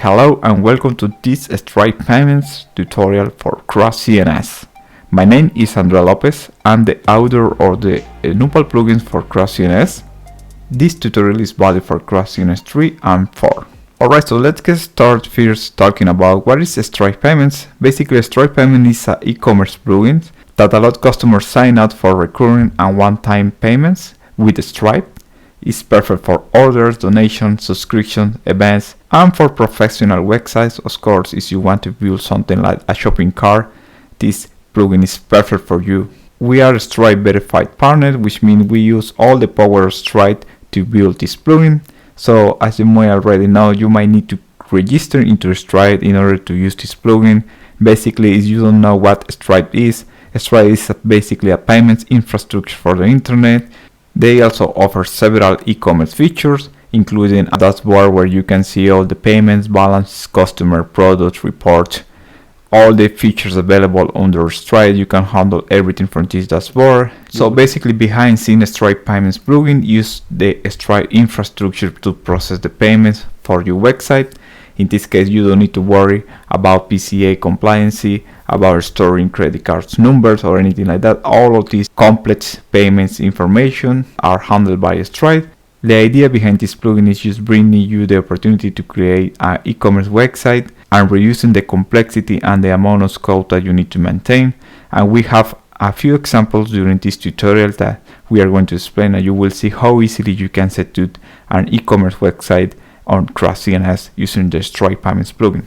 Hello and welcome to this Stripe Payments tutorial for Craft CMS. My name is Andrea Lopez. I'm the author of the enupal plugins for Craft CMS. This tutorial is valid for Craft CMS 3 and 4. Alright, so let's get started first talking about what is Stripe Payments. Basically, Stripe Payment is an e-commerce plugin that allows customers sign up for recurring and one-time payments with Stripe. It's perfect for orders, donations, subscriptions, events, and for professional websites. Of course, if you want to build something like a shopping cart, this plugin is perfect for you. We are a Stripe verified partner, which means we use all the power of Stripe to build this plugin. So as you may already know, you might need to register into Stripe in order to use this plugin. Basically, if you don't know what Stripe is basically a payments infrastructure for the internet. They also offer several e-commerce features, including a dashboard where you can see all the payments, balance, customer, products, reports, all the features available under Stripe. You can handle everything from this dashboard. So basically, behind scenes, Stripe Payments plugin use the Stripe infrastructure to process the payments for your website. In this case, you don't need to worry about PCA compliancy, about storing credit cards numbers or anything like that. All of these complex payments information are handled by Stripe. The idea behind this plugin is just bringing you the opportunity to create an e-commerce website and reducing the complexity and the amount of code that you need to maintain. And we have a few examples during this tutorial that we are going to explain, and you will see how easily you can set up an e-commerce website on Craft CMS using the Stripe Payments plugin.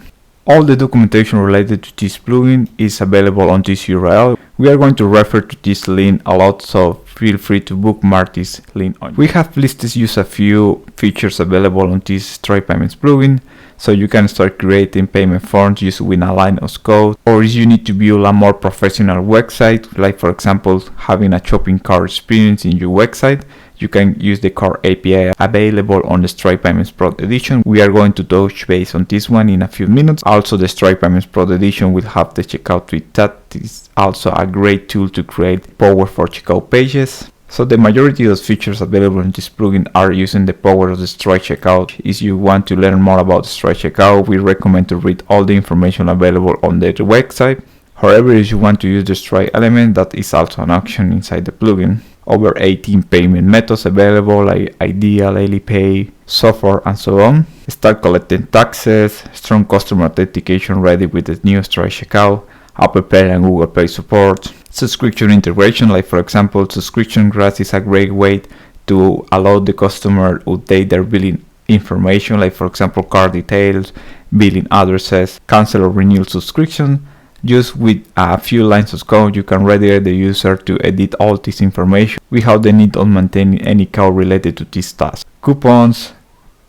All the documentation related to this plugin is available on this URL. We are going to refer to this link a lot, so feel free to bookmark this link. We have listed just a few features available on this Stripe Payments plugin, so you can start creating payment forms just with a line of code, or if you need to build a more professional website, like for example having a shopping cart experience in your website, you can use the cart API available on the Stripe Payments Pro Edition. We are going to touch base on this one in a few minutes. Also, the Stripe Payments Pro Edition will have the checkout tweak. That is also a great tool to create powerful checkout pages. So the majority of the features available in this plugin are using the power of the Stripe checkout. If you want to learn more about the Stripe checkout, we recommend to read all the information available on the website. However, if you want to use the Stripe element, that is also an option inside the plugin. Over 18 payment methods available like Ideal, Alipay, software, and so on. Start collecting taxes, strong customer authentication ready with the new Stripe checkout, Apple Pay and Google Pay support. Subscription integration, like for example, subscription graphs is a great way to allow the customer to update their billing information, like for example, card details, billing addresses, cancel or renew subscription. Just with a few lines of code, you can redirect the user to edit all this information without the need of maintaining any code related to this task. Coupons,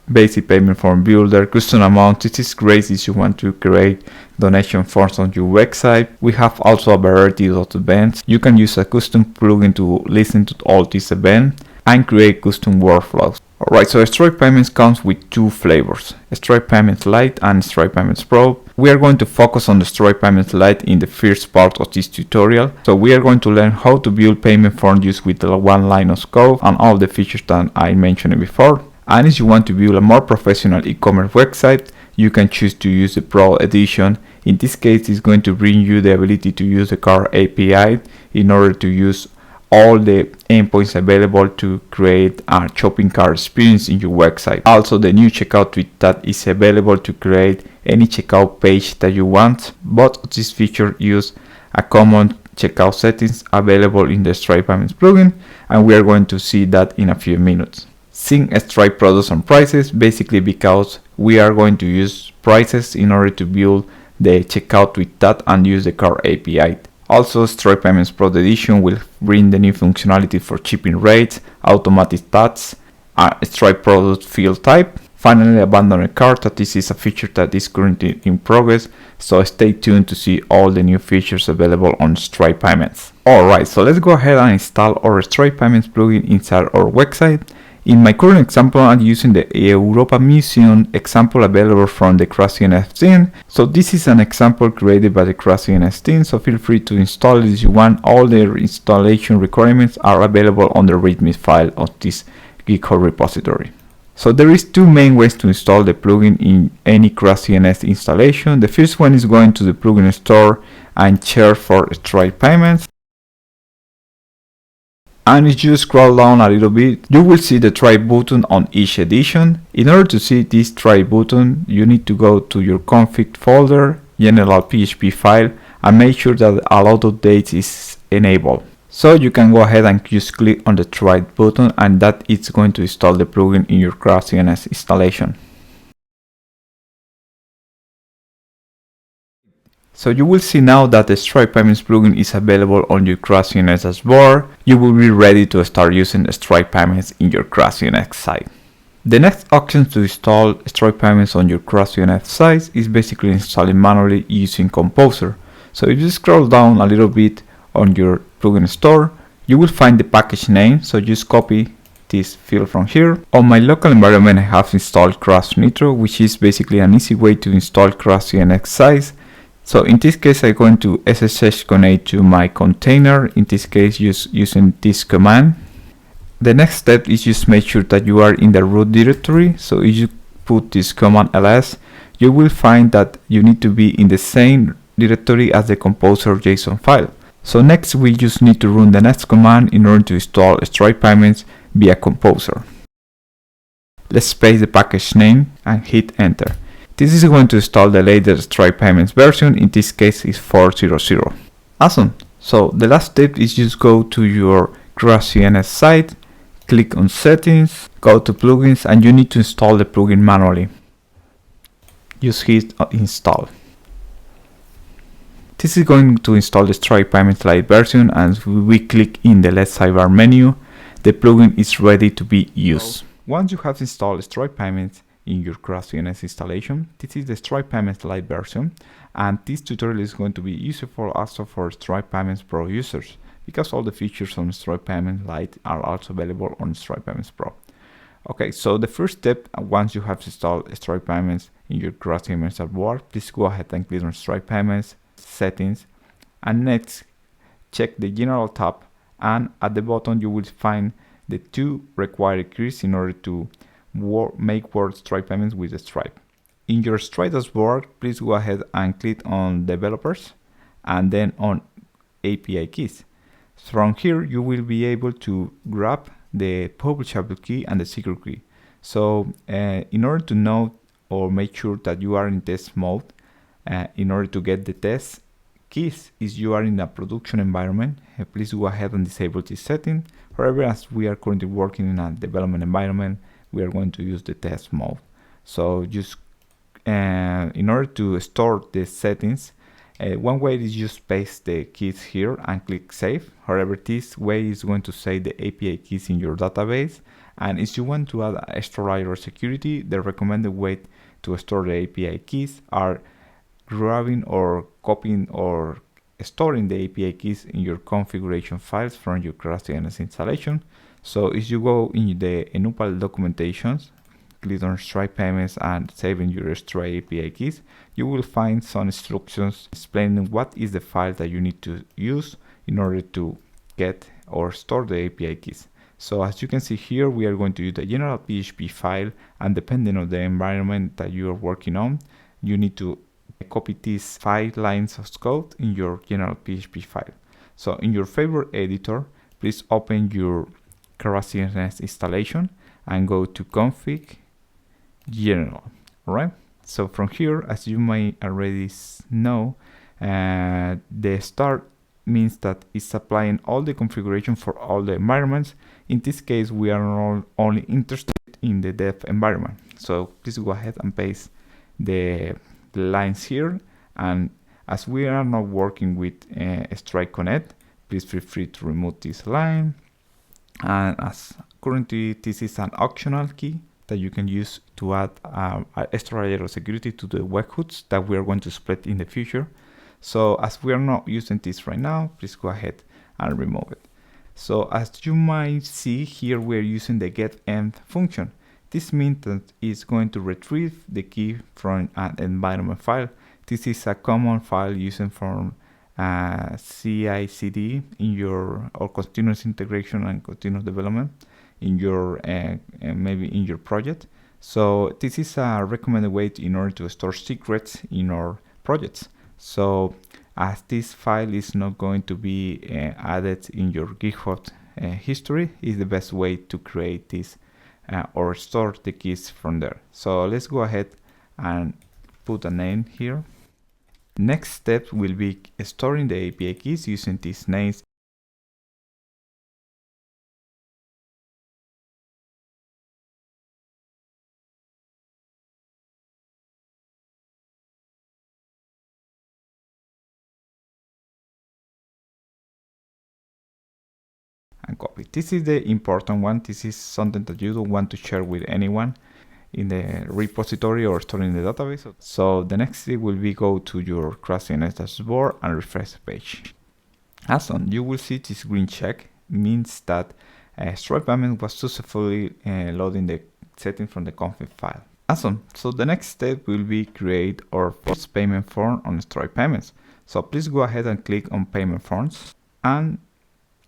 basic payment form builder, custom amount. This is great if you want to create donation forms on your website. We have also a variety of events. You can use a custom plugin to listen to all these events and create custom workflows. Alright, so Stripe Payments comes with two flavors, Stripe Payments Lite and Stripe Payments Pro. We are going to focus on the Stripe Payments Lite in the first part of this tutorial. So we are going to learn how to build payment forms just with one line of code and all the features that I mentioned before. And if you want to build a more professional e-commerce website, you can choose to use the Pro Edition. In this case, it's going to bring you the ability to use the cart API in order to use all the endpoints available to create a shopping cart experience in your website. Also, the new checkout tweak that is available to create any checkout page that you want. Both of these features use a common checkout settings available in the Stripe Payments plugin, and we are going to see that in a few minutes. Sync Stripe products and prices, basically because we are going to use prices in order to build the checkout tweak that and use the cart API. Also, Stripe Payments Pro Edition will bring the new functionality for shipping rates, automatic tags, Stripe product field type. Finally, abandon a cart. That this is a feature that is currently in progress, so stay tuned to see all the new features available on Stripe Payments. Alright, so let's go ahead and install our Stripe Payments plugin inside our website. In my current example, I'm using the Europa Museum example available from the Craft CMS team. So this is an example created by the Craft CMS team, so feel free to install it if you want. All the installation requirements are available on the README file of this GitHub repository. So there is two main ways to install the plugin in any Craft CMS installation. The first one is going to the plugin store and search for Stripe payments. And if you scroll down a little bit, you will see the try button on each edition. In order to see this try button, you need to go to your config folder, general PHP file, and make sure that allow updates is enabled. So you can go ahead and just click on the try button, and that is going to install the plugin in your Craft CMS installation. So you will see now that the Stripe Payments plugin is available on your Craft CMS dashboard. You will be ready to start using Stripe Payments in your Craft CMS site. The next option to install Stripe Payments on your Craft CMS site is basically installing manually using Composer. So if you scroll down a little bit on your plugin store, you will find the package name. So just copy this field from here. On my local environment, I have installed Craft Nitro, which is basically an easy way to install Craft CMS sites. So in this case, I'm going to SSH connect to my container, in this case using this command. The next step is just make sure that you are in the root directory. So if you put this command ls, you will find that you need to be in the same directory as the Composer JSON file. So next we just need to run the next command in order to install Stripe Payments via Composer. Let's paste the package name and hit enter. This is going to install the latest Stripe Payments version, in this case is 4.0.0. Awesome. So the last step is just go to your Craft CMS site, click on settings, go to plugins, and you need to install the plugin manually. Just hit install. This is going to install the Stripe Payments Lite version, and as we click in the left sidebar menu, the plugin is ready to be used. Once you have installed Stripe Payments in your Craft CMS installation, this is the Stripe Payments Lite version, and this tutorial is going to be useful also for Stripe Payments Pro users, because all the features on Stripe Payments Lite are also available on Stripe Payments Pro. Okay, so the first step, once you have installed Stripe Payments in your Craft CMS dashboard, please go ahead and click on Stripe Payments, Settings, and next check the General tab, and at the bottom you will find the two required keys in order to make work Stripe Payments with Stripe. In your Stripe dashboard, please go ahead and click on Developers and then on API keys. From here, you will be able to grab the publishable key and the secret key. So in order to know or make sure that you are in test mode, in order to get the test keys, if you are in a production environment, please go ahead and disable this setting. However, as we are currently working in a development environment, we are going to use the test mode. So just in order to store the settings, one way is just paste the keys here and click save. However, this way is going to save the API keys in your database. And if you want to add extra layer of security, the recommended way to store the API keys are grabbing or copying or storing the API keys in your configuration files from your Craft CMS installation. So if you go in the enupal documentations, click on Stripe Payments and saving your Stripe API keys, you will find some instructions explaining what is the file that you need to use in order to get or store the API keys. So as you can see here, we are going to use the general PHP file, and depending on the environment that you are working on, you need to copy these 5 lines of code in your general PHP file. So in your favorite editor, please open your Craft CMS installation and go to config general. All right, so from here, as you may already know, the start means that it's applying all the configuration for all the environments. In this case, we are only interested in the dev environment, so please go ahead and paste the lines here. And as we are not working with Stripe Connect, please feel free to remove this line. And as currently this is an optional key that you can use to add an extra layer of security to the webhooks that we are going to split in the future. So as we are not using this right now, please go ahead and remove it. So as you might see here, we're using the getEnv function. This means that it's going to retrieve the key from an environment file. This is a common file using from CI/CD in your or continuous integration and continuous development in your maybe in your project. So this is a recommended way in order to store secrets in our projects. So as this file is not going to be added in your GitHub history, is the best way to create this or store the keys from there. So let's go ahead and put a name here. Next step will be storing the API keys using these names. And copy. This is the important one. This is something that you don't want to share with anyone in the repository or store in the database. So the next step will be go to your Craft CMS dashboard and refresh the page. Awesome. You will see this green check means that Stripe payment was successfully loading the setting from the config file. Awesome. So the next step will be create our first payment form on Stripe payments. So please go ahead and click on payment forms, and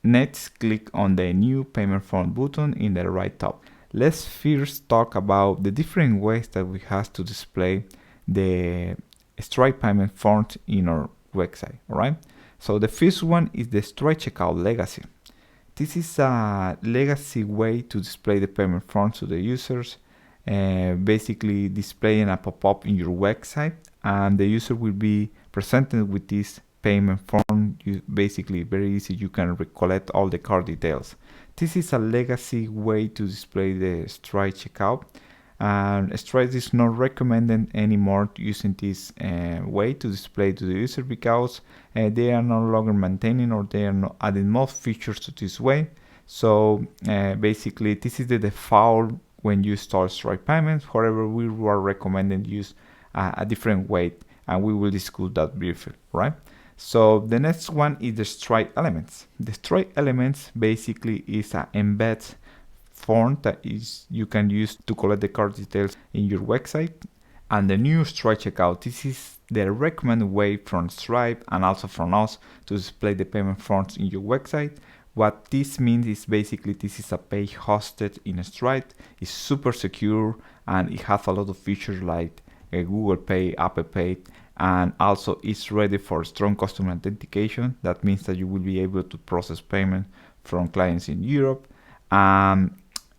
next click on the new payment form button in the right top. Let's first talk about the different ways that we have to display the Stripe payment forms in our website. All right. So the first one is the Stripe checkout legacy. This is a legacy way to display the payment forms to the users, basically displaying a pop-up in your website, and the user will be presented with this payment form. Basically very easy, you can recollect all the card details. This is a legacy way to display the Stripe checkout, and Stripe is not recommended anymore using this way to display to the user because they are no longer maintaining or they are not adding more features to this way. So basically this is the default when you install Stripe payments. However, we are recommending use a different way, and we will discuss that briefly, right? So the next one is the Stripe elements. The Stripe elements basically is an embed form that is you can use to collect the card details in your website. And the new Stripe checkout, this is the recommended way from Stripe and also from us to display the payment forms in your website. What this means is basically this is a page hosted in Stripe. It's super secure and it has a lot of features like Google Pay, Apple Pay, and also it's ready for strong customer authentication. That means that you will be able to process payment from clients in Europe.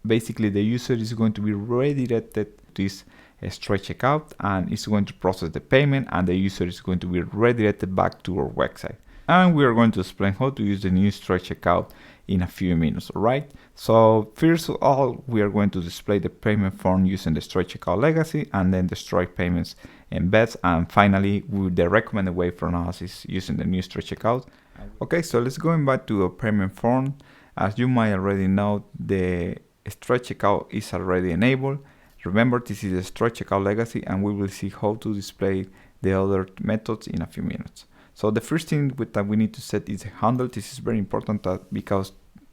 Basically the user is going to be redirected to this Stripe checkout, and it's going to process the payment, and the user is going to be redirected back to our website. And we are going to explain how to use the new Stripe checkout in a few minutes. All right. So first of all, we are going to display the payment form using the Stripe checkout legacy, and then the Stripe payments embeds, and finally the recommended way from us is using the new Stripe checkout. Okay, so let's go back to a payment form. As you might already know, the Stripe checkout is already enabled. Remember, this is the Stripe checkout legacy, and we will see how to display the other methods in a few minutes. So the first thing that we need to set is a handle. This is very important because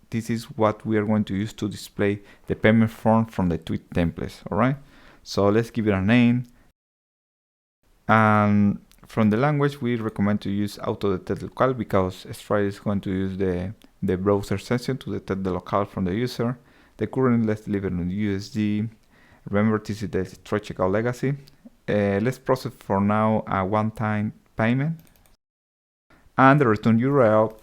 this is what we are going to use to display the payment form from the twig templates. All right. So let's give it a name. And from the language, we recommend to use auto-detect local because Stripe is going to use the browser session to detect the locale from the user. The current, let's leave it on USD. Remember, this is the Stripe checkout legacy. Let's process for now a one-time payment. And the return URL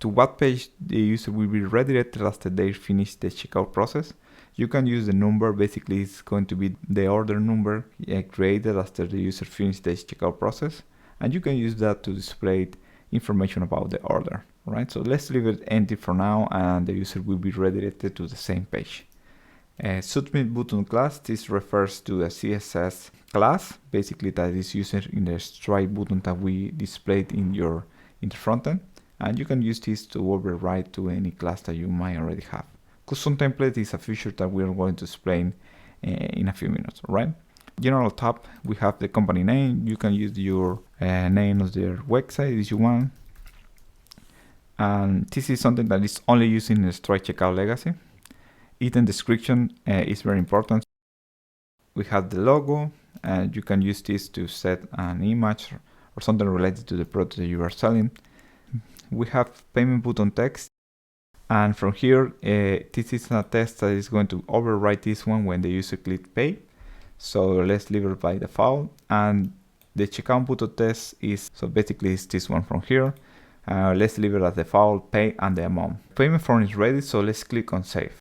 to what page the user will be redirected after they finish the checkout process. You can use the number. Basically, it's going to be the order number created after the user finished the checkout process. And you can use that to display information about the order. Right? So let's leave it empty for now, and the user will be redirected to the same page. Submit button class, this refers to a CSS class, basically that is used in the Stripe button that we displayed in the front end, and you can use this to override to any class that you might already have. Custom template is a feature that we are going to explain in a few minutes. Right? General tab, we have the company name. You can use your name of their website if you want, and this is something that is only used in the Stripe checkout legacy. Item description is very important. We have the logo, and you can use this to set an image or something related to the product that you are selling. We have payment button text. And from here, this is a test that is going to overwrite this one when the user clicks pay. So let's leave it by default. And the checkout button test is, so basically it's this one from here. Let's leave it as default, pay and the amount. Payment form is ready, so let's click on save.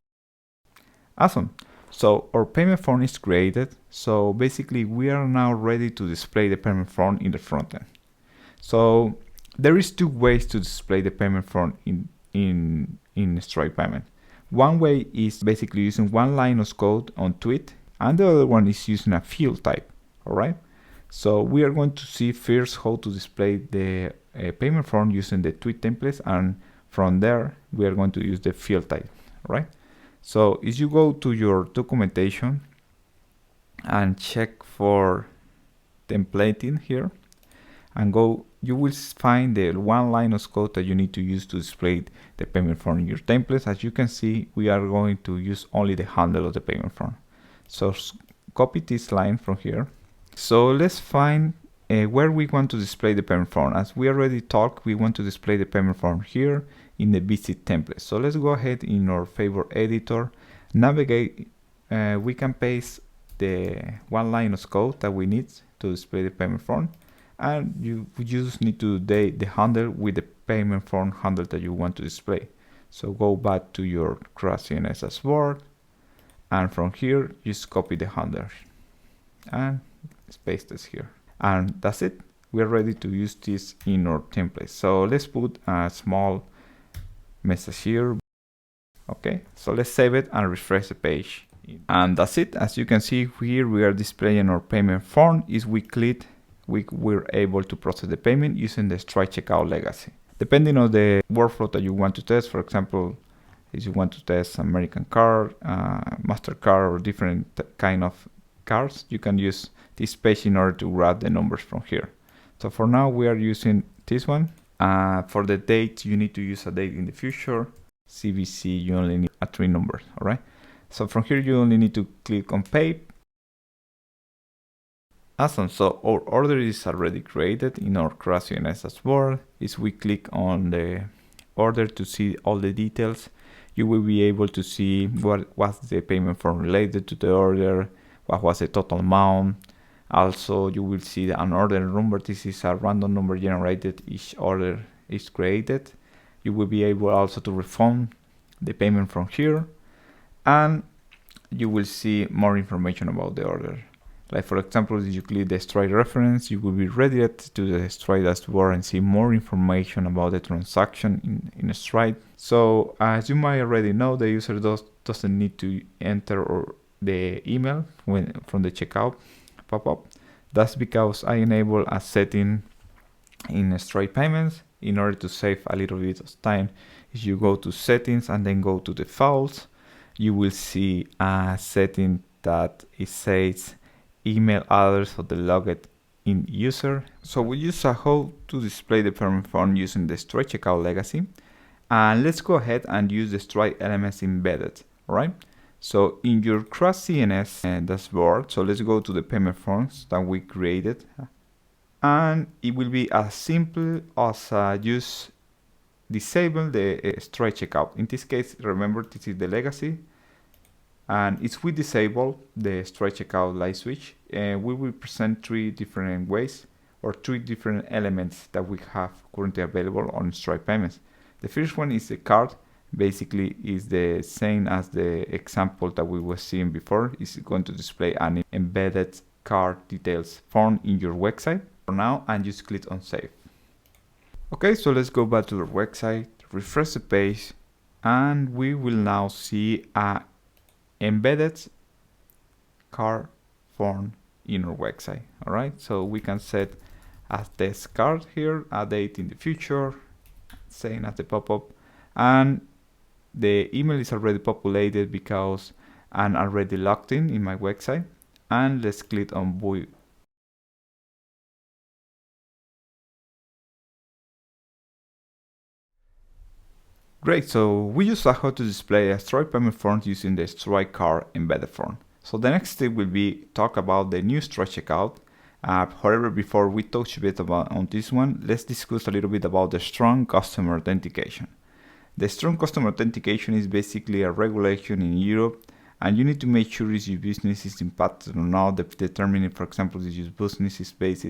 Awesome. So our payment form is created. So basically we are now ready to display the payment form in the front end. So there is two ways to display the payment form in Stripe payment. One way is basically using one line of code on twig, and the other one is using a field type. All right. So we are going to see first how to display the payment form using the twig templates, and from there we are going to use the field type. All right. So if you go to your documentation and check for templating here and go, you will find the one line of code that you need to use to display the payment form in your templates. As you can see, we are going to use only the handle of the payment form. So copy this line from here. So let's find where we want to display the payment form. As we already talked, we want to display the payment form here in the visit template. So let's go ahead in our favorite editor, navigate. We can paste the one line of code that we need to display the payment form, and you just need to the handle with the payment form handle that you want to display. So go back to your Craft CMS dashboard, and from here just copy the handle and paste this here, and that's it. We're ready to use this in our template. So let's put a small message here. Okay, so let's save it and refresh the page, and that's it. As you can see here, we are displaying our payment form. If we click, we're able to process the payment using the Stripe checkout legacy. Depending on the workflow that you want to test, for example, if you want to test American card, MasterCard, or different kind of cards, you can use this page in order to grab the numbers from here. So for now, we are using this one. For the date, you need to use a date in the future. CVC, you only need 3 numbers, all right? So from here, you only need to click on pay. Awesome, so our order is already created in our Craft CMS dashboard. If we click on the order to see all the details, you will be able to see what was the payment form related to the order, what was the total amount. Also, you will see an order number. This is a random number generated each order is created. You will be able also to refund the payment from here, and you will see more information about the order. Like for example, if you click the Stripe reference, you will be redirected to the Stripe dashboard and see more information about the transaction in Stripe. So as you might already know, the user doesn't need to enter the email from the checkout pop-up. That's because I enable a setting in Stripe payments in order to save a little bit of time. If you go to settings and then go to defaults, you will see a setting that it says email address of the logged in user. So we use how to display the payment form using the Stripe checkout legacy, and let's go ahead and use the Stripe elements embedded. All right. So in your Craft CMS dashboard, so let's go to the payment forms that we created, and it will be as simple as just disable the Stripe checkout. In this case, remember this is the legacy. And if we disable the Stripe checkout light switch, we will present 3 different ways or 3 different elements that we have currently available on Stripe payments. The first one is the card. Basically is the same as the example that we were seeing before. It's going to display an embedded card details form in your website for now, and just click on save. Okay, so let's go back to the website, refresh the page, and we will now see a embedded card form in our website. All right, so we can set as test card here, a date in the future, same as the pop-up, and the email is already populated because I'm already logged in my website. And let's click on view. Great, so we just saw how to display a Stripe payment form using the Stripe card embedded form. So the next step will be talk about the new Stripe checkout. However, before we touch a bit on this one, let's discuss a little bit about the strong customer authentication. The strong customer authentication is basically a regulation in Europe, and you need to make sure if your business is impacted or not, determining, for example, if your business is based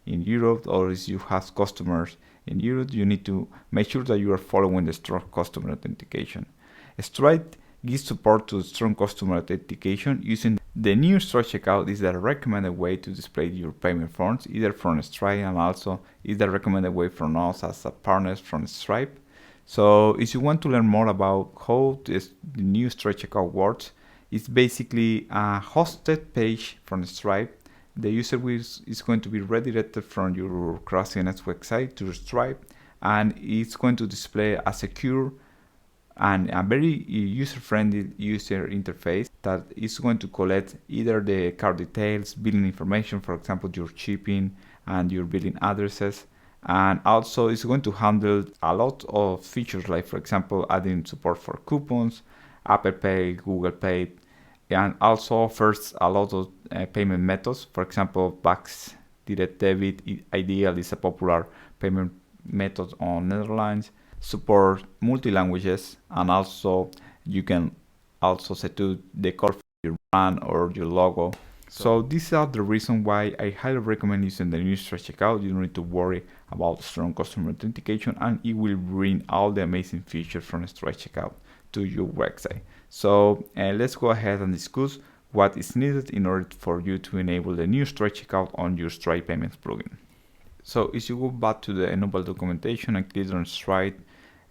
in Europe or if you have customers in Europe, you need to make sure that you are following the strong customer authentication. Stripe gives support to strong customer authentication using the new Stripe checkout is the recommended way to display your payment forms, either from Stripe, and also is the recommended way from us as a partners from Stripe. So if you want to learn more about how the new Stripe checkout works, it's basically a hosted page from Stripe. The user is going to be redirected from your Craft CMS website to Stripe, and it's going to display a secure and a very user-friendly user interface that is going to collect either the card details, billing information, for example, your shipping and your billing addresses, and also it's going to handle a lot of features like, for example, adding support for coupons, Apple Pay, Google Pay, and also offers a lot of payment methods. For example, Bax Direct Debit ideal is a popular payment method on Netherlands. Support multi-languages, and also you can also set to the color for your brand or your logo. So these are the reason why I highly recommend using the new Stripe checkout. You don't need to worry about strong customer authentication, and it will bring all the amazing features from Stripe checkout to your website. So let's go ahead and discuss what is needed in order for you to enable the new Stripe checkout on your Stripe Payments plugin. So if you go back to the enable documentation and click on Stripe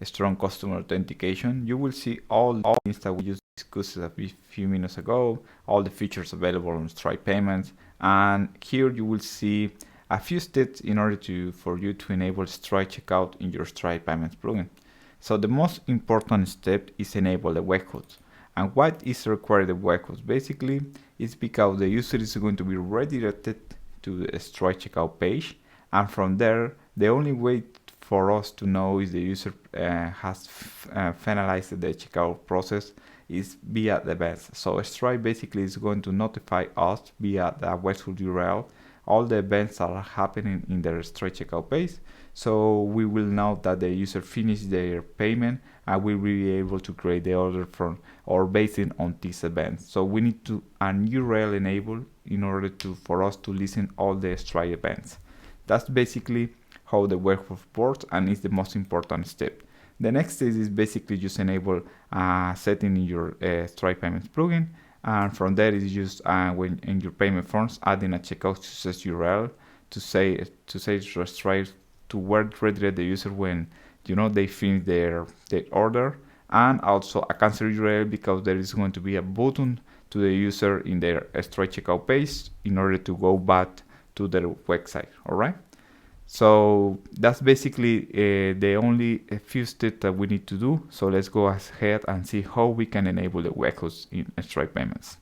strong customer authentication, you will see all things that we just discussed a few minutes ago, all the features available on Stripe Payments, and here you will see a few steps in order for you to enable Stripe checkout in your Stripe Payments plugin. So the most important step is enable the webhooks. And what is required the webhooks? Basically, it's because the user is going to be redirected to the Stripe checkout page, and from there, the only way for us to know if the user has finalized the checkout process is via the events. So Stripe basically is going to notify us via the webhook URL all the events that are happening in the Stripe checkout page. So we will know that the user finished their payment, and we will be able to create the order from or based on these events. So we need to an URL enable in order for us to listen all the Stripe events. That's basically how the webhook works, and is the most important step. The next step is basically just enable setting in your Stripe Payments plugin, and from there is just when in your payment forms adding a checkout success URL to say Stripe to where redirect the user when they finish their order, and also a cancel URL because there is going to be a button to the user in their Stripe checkout page in order to go back to their website. All right. So that's basically the only few steps that we need to do. So let's go ahead and see how we can enable the webhooks in Stripe Payments.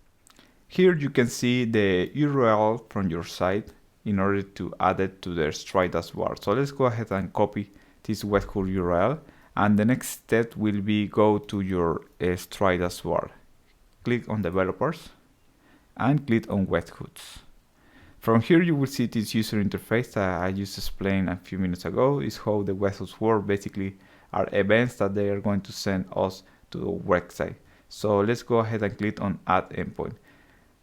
Here you can see the URL from your site in order to add it to the Stripe dashboard. So let's go ahead and copy this webhook URL, and the next step will be go to your Stripe dashboard. Click on developers and click on webhooks. From here you will see this user interface that I just explained a few minutes ago. Is how the webhooks work. Basically are events that they are going to send us to the website. So let's go ahead and click on add endpoint.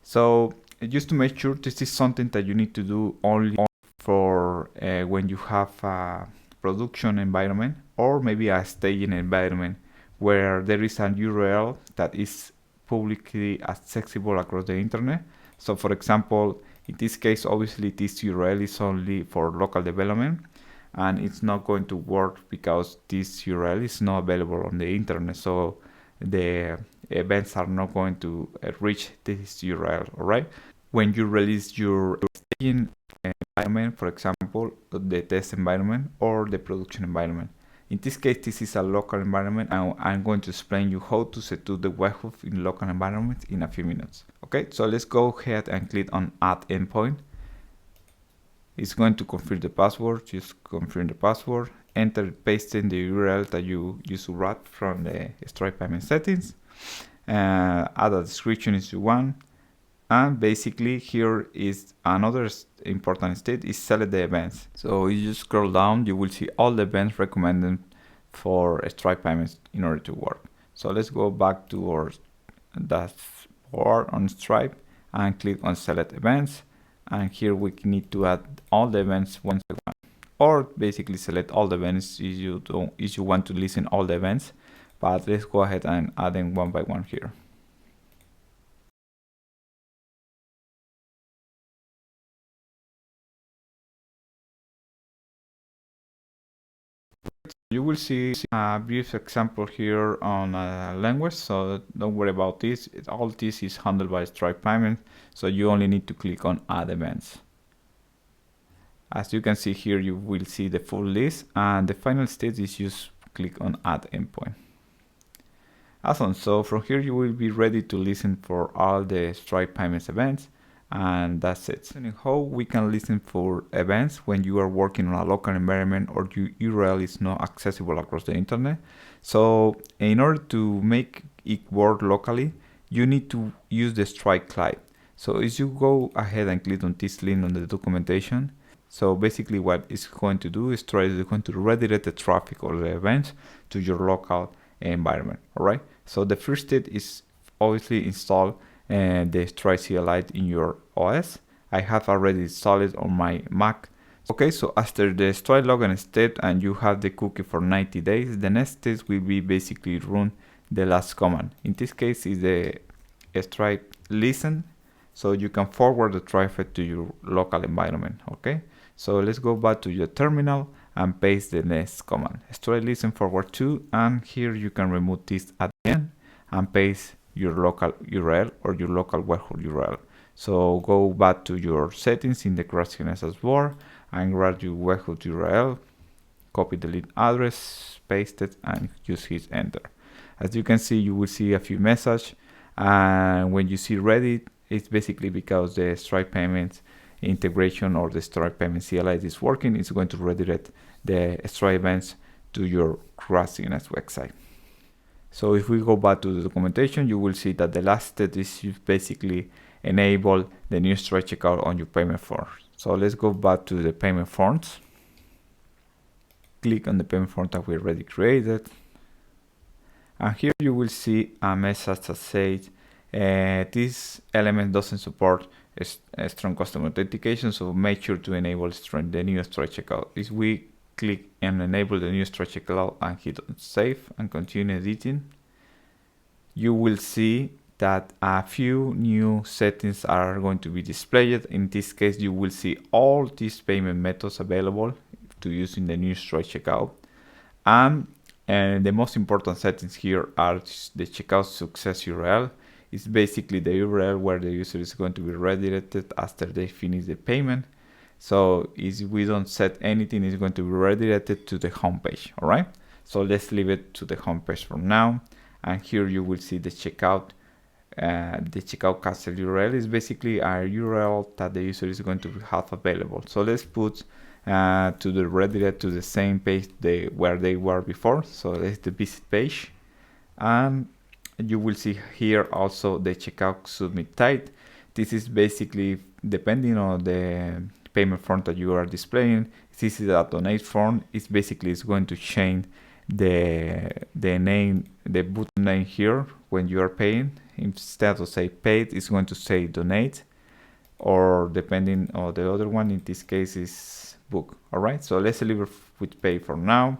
So just to make sure, this is something that you need to do only for when you have a production environment or maybe a staging environment where there is an URL that is publicly accessible across the internet. So for example, in this case, obviously this URL is only for local development, and it's not going to work because this URL is not available on the internet. So the events are not going to reach this URL. All right. When you release your staging environment, for example, the test environment or the production environment. In this case, this is a local environment, and I'm going to explain you how to set up the webhook in local environments in a few minutes. Okay, so let's go ahead and click on add endpoint. It's going to confirm the password. Just confirm the password. Enter, paste in the URL that you used to wrap from the Stripe payment settings. Add a description if you want. And basically here is another important step is select the events. So you just scroll down, you will see all the events recommended for Stripe payments in order to work. So let's go back to our dashboard on Stripe and click on select events, and here we need to add all the events once again, or basically select all the events if you want to listen all the events, but let's go ahead and add them one by one here. You will see a brief example here on a language, so don't worry about this. All this is handled by Stripe Payment, so you only need to click on Add Events. As you can see here, you will see the full list, and the final stage is just click on Add Endpoint. Awesome, so from here you will be ready to listen for all the Stripe Payments events, and that's it. And how we can listen for events when you are working on a local environment or your URL is not accessible across the internet. So in order to make it work locally, you need to use the Stripe client. So if you go ahead and click on this link on the documentation, so basically what it's going to do is going to redirect the traffic or the events to your local environment. All right, so the first step is obviously install the Stripe CLI in your OS. I have already installed it on my Mac. Okay, so after the Stripe login step and you have the cookie for 90 days, the next step will be basically run the last command. In this case is the Stripe listen, so you can forward the traffic to your local environment. Okay, so let's go back to your terminal and paste the next command, Stripe listen forward to, and here you can remove this at the end and paste your local URL or your local webhook URL. So go back to your settings in the Craft CMS dashboard and grab your webhook URL, copy the link address, paste it, and just hit enter. As you can see, you will see a few messages, and when you see ready, it's basically because the Stripe Payments integration or the Stripe Payment CLI is working. It's going to redirect the Stripe events to your Craft CMS website. So if we go back to the documentation, you will see that the last step is you basically enable the new Stripe checkout on your payment form. So let's go back to the payment forms. Click on the payment form that we already created. And here you will see a message that says this element doesn't support a strong customer authentication, so make sure to enable the new Stripe checkout. If we click and enable the new Stripe checkout and hit on save and continue editing, you will see that a few new settings are going to be displayed. In this case, you will see all these payment methods available to use in the new Stripe checkout. And the most important settings here are the checkout success URL. It's basically the URL where the user is going to be redirected after they finish the payment. So if we don't set anything, it's going to be redirected to the home page. All right, so let's leave it to the home page from now. And here you will see the checkout. The checkout cancel URL is basically a URL that the user is going to have available. So let's put to the redirect to the same page where they were before. So that's the visit page, and you will see here also the checkout submit type. This is basically depending on the payment form that you are displaying. This is a donate form. It's going to change the name, the button name here when you are paying. Instead of say paid, it's going to say donate, or depending on the other one, in this case is book. All right, so let's leave it with pay for now.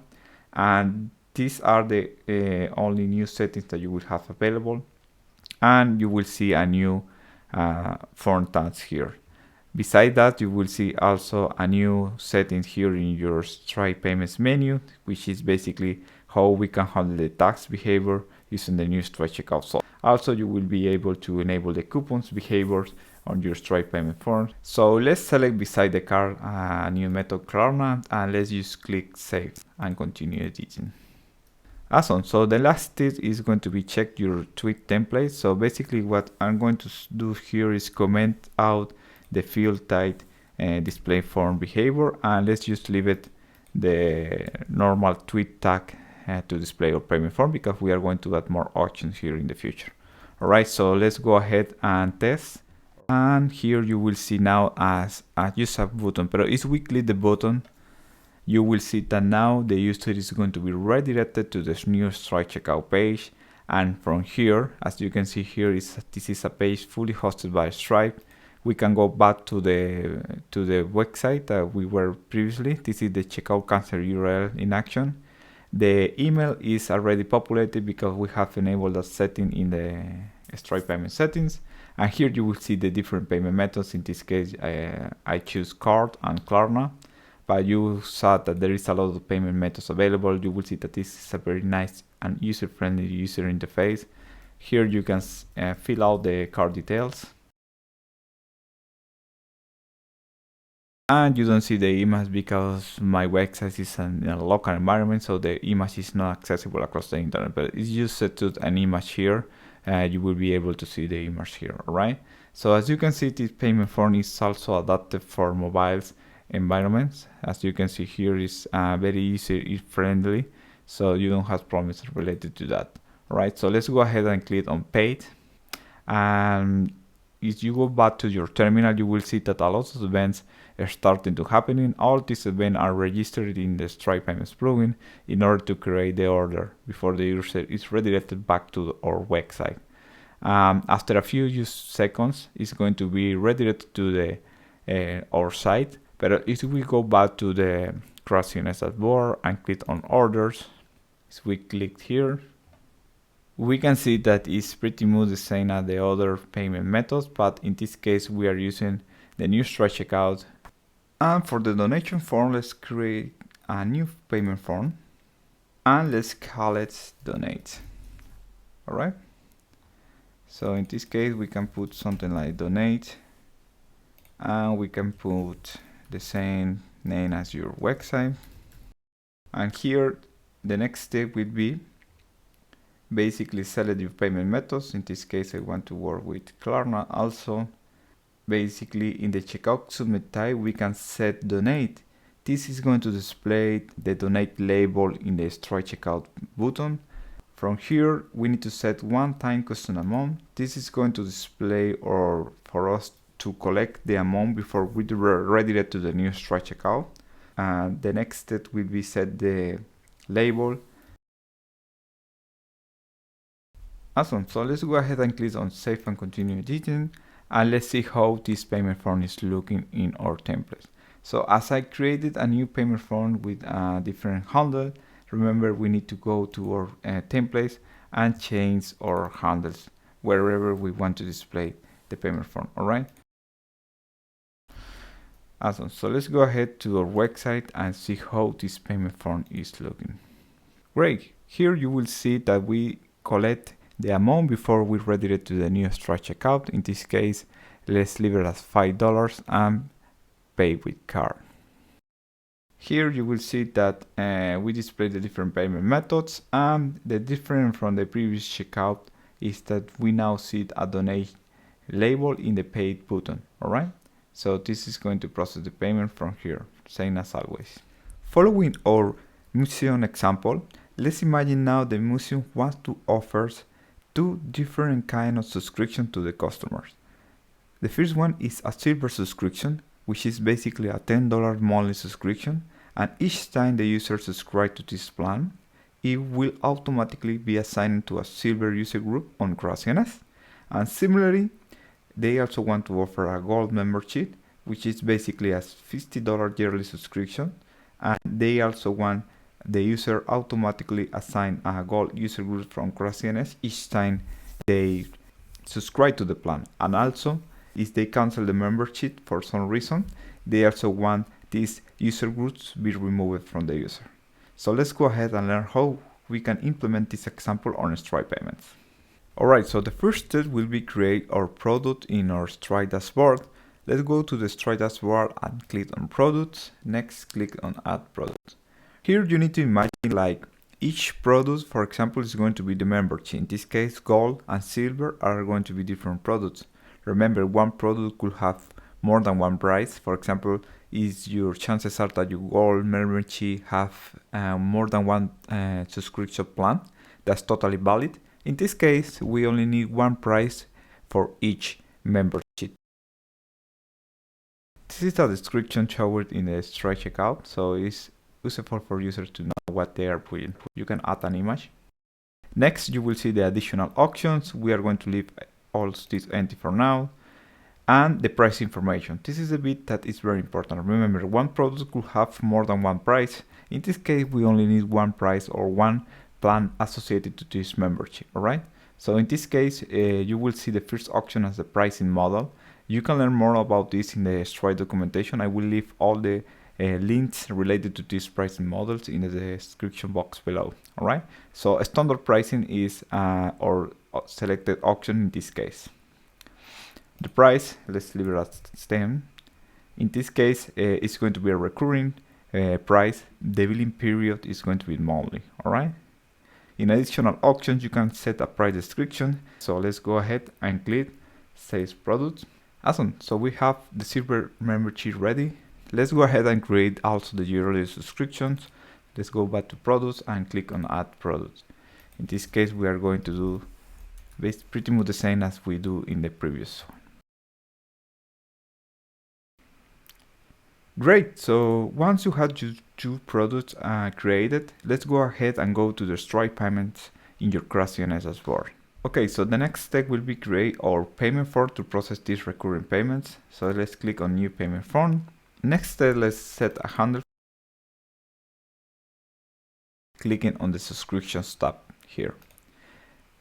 And these are the only new settings that you will have available, and you will see a new form tags here. Beside that, you will see also a new setting here in your Stripe Payments menu, which is basically how we can handle the tax behavior using the new Stripe checkout. So also you will be able to enable the coupons behaviors on your Stripe payment form. So let's select beside the card a new method Klarna, and let's just click save and continue editing. Awesome. So the last step is going to be check your tweet template. So basically what I'm going to do here is comment out the field type display form behavior, and let's just leave it the normal tweet tag to display our payment form, because we are going to add more options here in the future. All right, so let's go ahead and test. And here you will see now as a use a button, but if we click the button, you will see that now the user is going to be redirected to this new Stripe checkout page. And from here, as you can see here, this is a page fully hosted by Stripe. We can go back to the website that we were previously. This is the checkout cancel URL in action. The email is already populated because we have enabled that setting in the Stripe payment settings. And here you will see the different payment methods. In this case, I choose card and Klarna. But you saw that there is a lot of payment methods available. You will see that this is a very nice and user-friendly user interface. Here you can fill out the card details. And you don't see the image because my website is in a local environment, so the image is not accessible across the internet. But if you set to an image here, you will be able to see the image here, alright? So as you can see, this payment form is also adapted for mobiles environments. As you can see here, is very user-friendly, so you don't have problems related to that. Alright, so let's go ahead and click on paid. And if you go back to your terminal, you will see that a lot of events are starting to happen. All these events are registered in the Stripe Payments plugin in order to create the order before the user is redirected back to our website. After a few seconds, it's going to be redirected to our site. But if we go back to the Craft CMS dashboard and click on orders, as we click here, we can see that it's pretty much the same as the other payment methods, but in this case we are using the new Stripe checkout. And for the donation form, let's create a new payment form and let's call it donate. Alright, so in this case we can put something like donate, and we can put the same name as your website. And here the next step will be basically select your payment methods. In this case I want to work with Klarna. Also, basically in the checkout submit type we can set donate. This is going to display the donate label in the Stripe checkout button. From here we need to set one-time custom amount. This is going to display or for us to collect the amount before we redirect to the new Stripe checkout. And the next step will be set the label. Awesome, so let's go ahead and click on save and continue editing, and let's see how this payment form is looking in our template. So as I created a new payment form with a different handle, remember we need to go to our templates and change our handles wherever we want to display the payment form, alright? Awesome, so let's go ahead to our website and see how this payment form is looking. Great, here you will see that we collect the amount before we redirect to the new Stripe checkout. In this case, let's leave it as $5 and pay with card. Here you will see that we display the different payment methods, and the difference from the previous checkout is that we now see a donate label in the paid button. Alright, so this is going to process the payment from here, same as always. Following our museum example, let's imagine now the museum wants to offer two different kinds of subscription to the customers. The first one is a silver subscription, which is basically a $10 monthly subscription, and each time the user subscribes to this plan, it will automatically be assigned to a silver user group on Craft CMS. And similarly, they also want to offer a gold membership, which is basically a $50 yearly subscription, and they also want the user automatically assign a gold user group from Craft CMS each time they subscribe to the plan. And also, if they cancel the membership for some reason, they also want these user groups to be removed from the user. So let's go ahead and learn how we can implement this example on Stripe payments. Alright, so the first step will be create our product in our Stripe dashboard. Let's go to the Stripe dashboard and click on products. Next, click on add product. Here you need to imagine like each product, for example, is going to be the membership. In this case, gold and silver are going to be different products. Remember, one product could have more than one price. For example, is your chances are that your gold membership have more than one subscription plan. That's totally valid. In this case, we only need one price for each membership. This is a description shown in the Stripe checkout. So it's useful for users to know what they are putting. You can add an image. Next, you will see the additional auctions. We are going to leave all this empty for now. And the price information. This is a bit that is very important. Remember, one product could have more than one price. In this case, we only need one price or one plan associated to this membership, all right? So in this case, you will see the first auction as the pricing model. You can learn more about this in the Stripe documentation. I will leave all the links related to these pricing models in the description box below, all right? So standard pricing is or selected auction in this case. The price, let's leave it at 10. In this case, it's going to be a recurring price. The billing period is going to be monthly, all right? In additional auctions, you can set a price description. So let's go ahead and click Sales Products. Awesome, so we have the silver membership ready. Let's go ahead and create also the yearly subscriptions. Let's go back to products and click on add products. In this case, we are going to do pretty much the same as we do in the previous one. Great, so once you have your two products created, let's go ahead and go to the Stripe payments in your Craft CMS dashboard. Okay, so the next step will be create our payment form to process these recurring payments. So let's click on new payment form. Next step, let's set a handle. Clicking on the subscriptions tab here.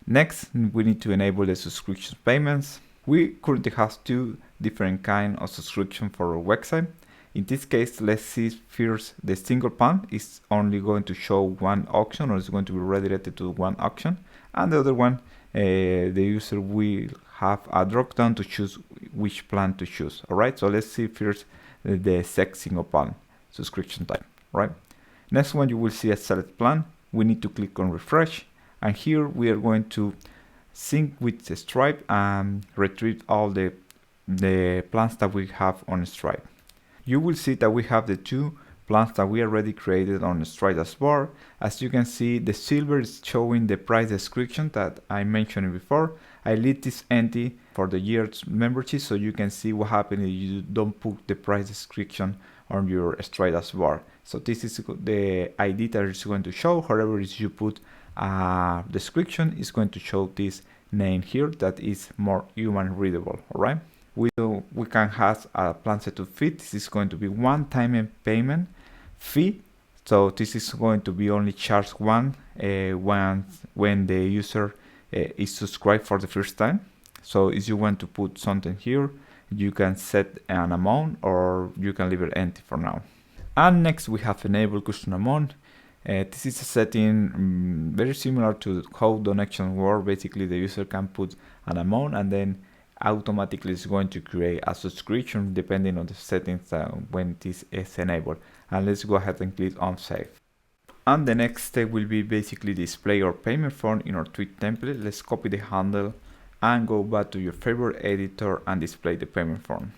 Next, we need to enable the subscription payments. We currently have two different kinds of subscription for our website. In this case, let's see first the single plan is only going to show one auction, or is going to be redirected to one auction, and the other one, the user will have a drop down to choose which plan to choose. All right, so let's see first the single plan subscription type. Right. Next one, you will see a select plan. We need to click on refresh, and here we are going to sync with the Stripe and retrieve all the plans that we have on Stripe. You will see that we have the two plans that we already created on the Stripe dashboard. As you can see, the silver is showing the price description that I mentioned before. I leave this empty for the year's membership so you can see what happens if you don't put the price description on your Stripe dashboard. So this is the ID that is going to show. However, if you put a description, it's going to show this name here that is more human readable, all right? We can have a plan set to fit. This is going to be one-time payment fee. So this is going to be only charged when the user is subscribed for the first time. So if you want to put something here, you can set an amount or you can leave it empty for now. And next we have enable custom amount. This is a setting very similar to how donations work. Basically, the user can put an amount and then automatically is going to create a subscription depending on the settings when this is enabled. And let's go ahead and click on save. And the next step will be basically display our payment form in our twig template. Let's copy the handle and go back to your favorite editor and display the payment form.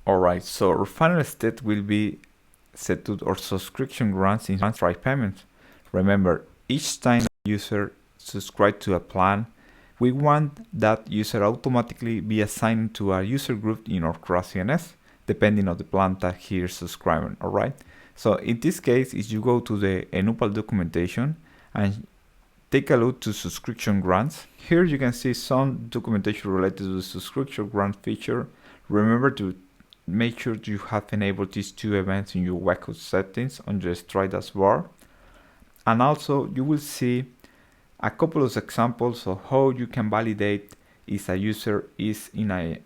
Alright, so our final step will be set to our subscription grants in Stripe payments. Remember, each time a user subscribe to a plan, we want that user automatically be assigned to a user group in our Craft CMS, depending on the plan that he is subscribing. All right. So in this case, if you go to the enupal documentation and take a look to subscription grants, here you can see some documentation related to the subscription grant feature. Remember to make sure you have enabled these two events in your Webhooks settings on your Stripe dashboard, and also you will see a couple of examples of how you can validate if a user is in a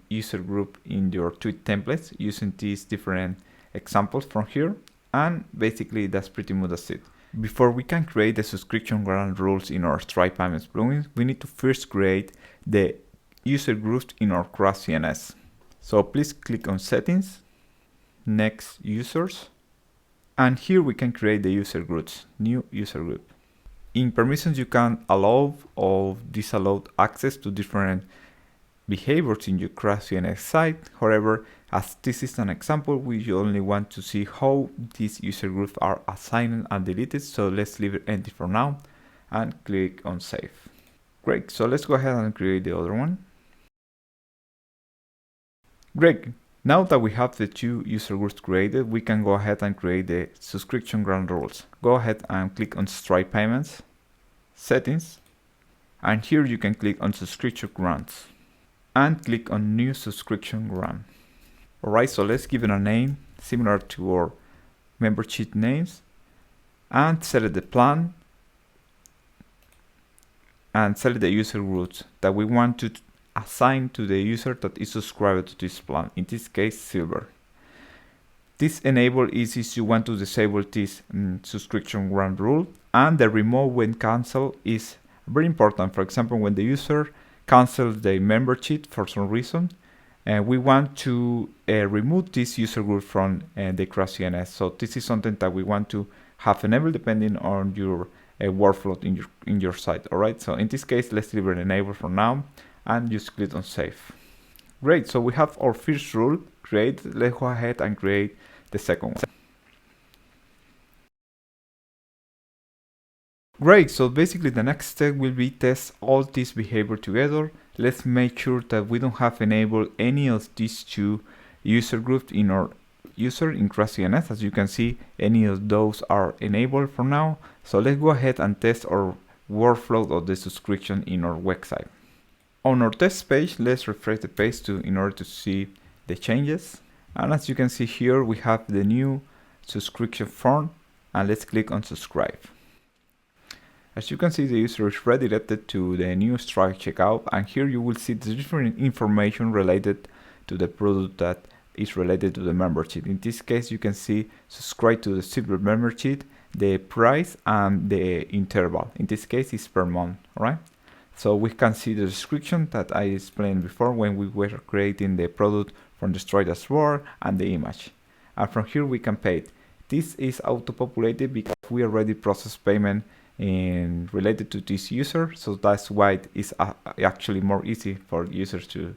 user group in your twig templates using these different examples from here. And basically that's pretty much it. Before we can create the subscription grant rules in our Stripe payments plugin, we need to first create the user groups in our Craft CMS. So please click on settings, next users, and here we can create the user groups, new user group. In permissions, you can allow or disallow access to different behaviors in your Craft CMS site. However, as this is an example, we only want to see how these user groups are assigned and deleted. So let's leave it empty for now and click on save. Great, so let's go ahead and create the other one. Great, Now that we have the two user groups created, we can go ahead and create the subscription grant rules. Go ahead and click on Stripe Payments, Settings, and here you can click on Subscription Grants and click on New Subscription Grant. Alright, so let's give it a name similar to our membership names and select the plan and select the user groups that we want to assign to the user that is subscribed to this plan, in this case Silver. This enable is if you want to disable this subscription grant rule, and the remove when cancel is very important. For example, when the user cancels the membership for some reason, we want to remove this user group from the Craft CMS. So this is something that we want to have enabled depending on your workflow in your site. All right. So in this case, let's leave it enabled for now and just click on save. Great. So we have our first rule created. Let's go ahead and create the second one. Great, so basically the next step will be test all this behavior together. Let's make sure that we don't have enabled any of these two user groups in our user in Craft CMS. As you can see, any of those are enabled for now. So let's go ahead and test our workflow of the subscription in our website. On our test page, let's refresh the page in order to see the changes. And as you can see here, we have the new subscription form, and let's click on subscribe. As you can see, the user is redirected to the new Stripe checkout, and here you will see the different information related to the product that is related to the membership. In this case, you can see subscribe to the Silver membership, the price, and the interval. In this case, it's per month, right? So we can see the description that I explained before when we were creating the product from the Stripe dashboard and the image. And from here, we can pay it. This is auto-populated because we already processed payment related to this user, so that's why it is actually more easy for users to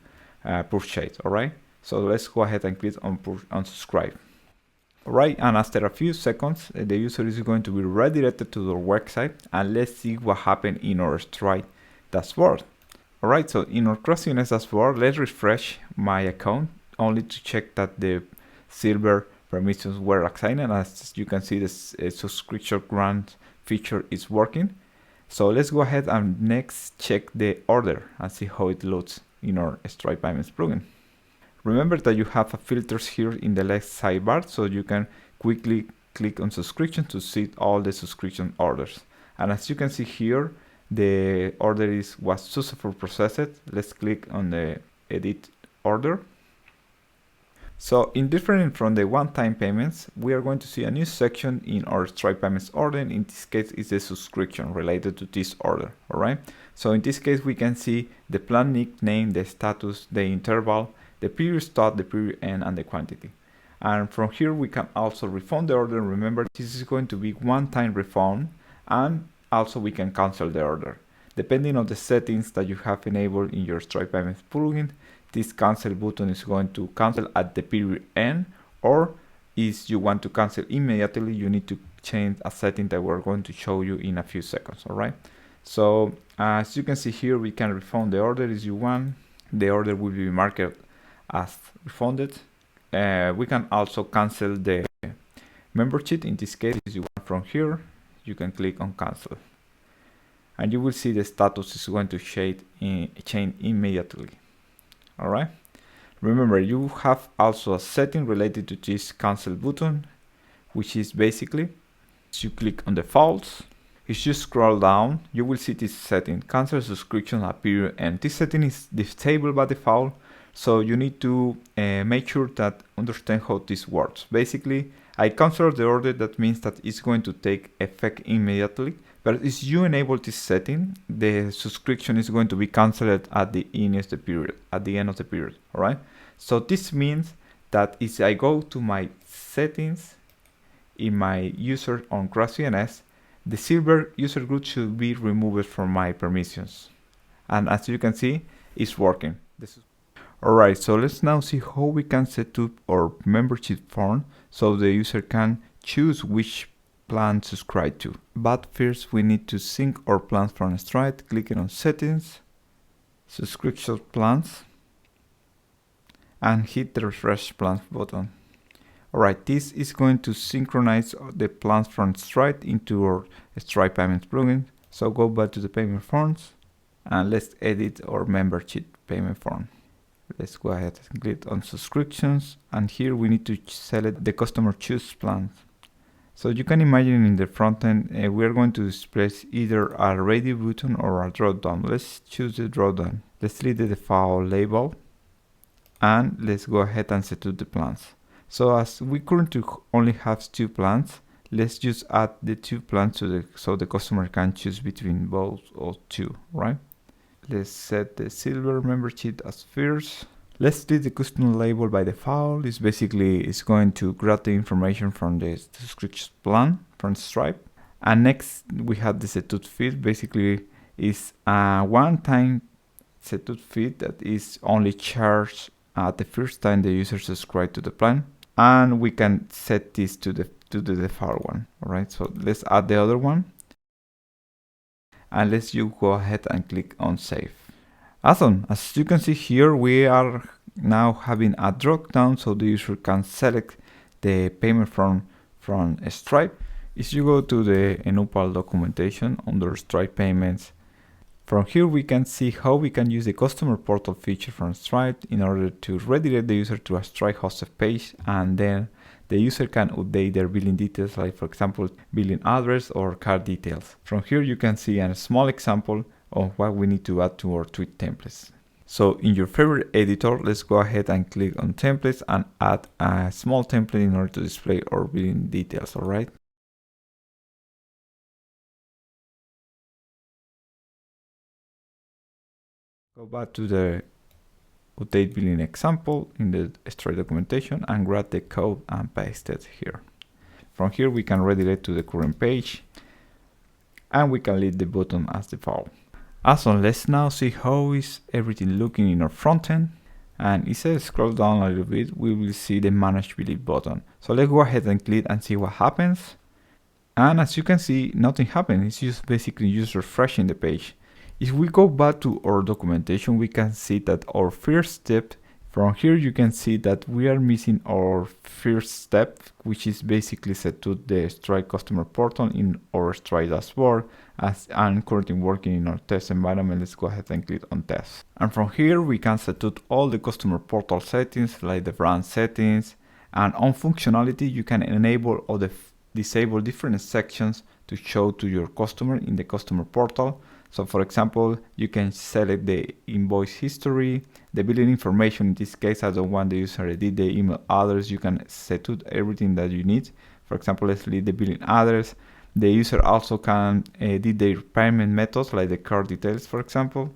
purchase. All right, so let's go ahead and click on subscribe. All right, and after a few seconds, the user is going to be redirected to the website, and let's see what happened in our Stripe dashboard. All right, so in our Craft CMS dashboard, let's refresh my account only to check that the Silver permissions were assigned, and as you can see, this subscription grant feature is working. So let's go ahead and next check the order and see how it looks in our Stripe Payments plugin. Remember that you have filters here in the left sidebar, so you can quickly click on subscription to see all the subscription orders. And as you can see here, the order was successfully processed. Let's click on the edit order. So in different from the one-time payments, we are going to see a new section in our Stripe Payments order. In this case, it's the subscription related to this order. All right. So in this case, we can see the plan nickname, the status, the interval, the period start, the period end, and the quantity. And from here, we can also refund the order. Remember, this is going to be one-time refund, and also we can cancel the order. Depending on the settings that you have enabled in your Stripe Payments plugin, this cancel button is going to cancel at the period end, or if you want to cancel immediately, you need to change a setting that we're going to show you in a few seconds. All right. So as you can see here, we can refund the order if you want. The order will be marked as refunded. We can also cancel the membership. In this case, if you want from here, you can click on cancel. And you will see the status is going to change immediately. All right. Remember, you have also a setting related to this cancel button, which is basically, if you click on the defaults, if you scroll down, you will see this setting, cancel subscription at period end. This setting is disabled by default, so you need to make sure that understand how this works. Basically, I cancel the order. That means that it's going to take effect immediately. But if you enable this setting, the subscription is going to be canceled at the end of the period. All right. So this means that if I go to my settings in my user on Craft CMS, the Silver user group should be removed from my permissions. And as you can see, it's working. All right. So let's now see how we can set up our membership form so the user can choose which plan to subscribe to. But first we need to sync our plans from Stripe, clicking on settings, subscription plans, and hit the refresh plans button. Alright, this is going to synchronize the plans from Stripe into our Stripe Payments plugin. So go back to the payment forms and let's edit our membership payment form. Let's go ahead and click on subscriptions, and here we need to select the customer choose plans. So you can imagine in the front end, we are going to display either a radio button or a drop down. Let's choose the drop down. Let's delete the default label and let's go ahead and set up the plans. So as we currently only have 2 plans, let's just add the 2 plans so the customer can choose between both or 2, right? Let's set the silver membership as first. Let's delete the custom label by default. It's going to grab the information from the subscription plan from Stripe. And next we have the setup fee. Basically is a one-time setup fee that is only charged at the first time the user subscribes to the plan. And we can set this to the default one. All right, so let's add the other one. And let's go ahead and click on save. Awesome, as you can see here, we are now having a drop down so the user can select the payment from Stripe. If you go to the enupal documentation under Stripe payments, from here we can see how we can use the customer portal feature from Stripe in order to redirect the user to a Stripe hosted page, and then the user can update their billing details, like for example billing address or card details. From here you can see a small example of what we need to add to our tweet templates. So in your favorite editor, let's go ahead and click on templates and add a small template in order to display our billing details. All right. Go back to the update billing example in the Stripe documentation and grab the code and paste it here. From here we can redirect to the current page and we can leave the button as default. Awesome, let's now see how is everything looking in our front end. And if I scroll down a little bit, we will see the manage billing button. So let's go ahead and click and see what happens. And as you can see, nothing happened. It's just basically just refreshing the page. If we go back to our documentation, we can see that our first step, from here you can see that we are missing our first step, which is basically set to the Stripe customer portal in our Stripe dashboard. As I'm currently working in our test environment, let's go ahead and click on test. And from here we can set up all the customer portal settings, like the brand settings, and on functionality you can enable or disable different sections to show to your customer in the customer portal. So for example, you can select the invoice history, the billing information. In this case, I don't want the user to edit the email address. You can set up everything that you need. For example, let's leave the billing address. The user also can edit their payment methods, like the card details, for example.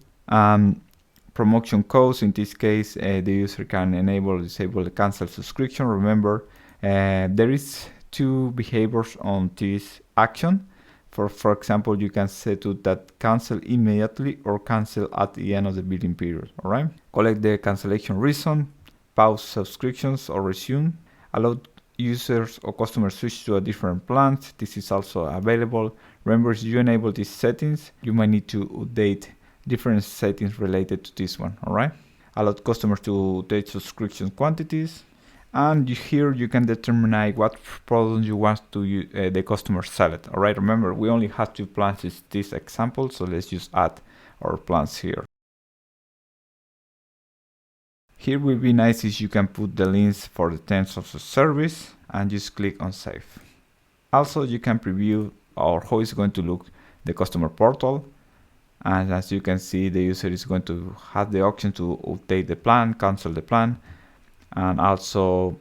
Promotion codes, in this case, the user can enable or disable the cancel subscription. Remember, there is 2 behaviors on this action. For example, you can set to that cancel immediately or cancel at the end of the billing period. All right. Collect the cancellation reason, pause subscriptions or resume, allow users or customers switch to a different plan. This is also available. Remember, if you enable these settings, you might need to update different settings related to this one. All right. Allow customers to update subscription quantities. And here you can determine what product you want to the customer select. All right, remember we only have 2 plans in this example, so let's just add our plans here. Here will be nice if you can put the links for the terms of the service and just click on save. Also, you can preview or how it's going to look the customer portal. And as you can see, the user is going to have the option to update the plan, cancel the plan, and also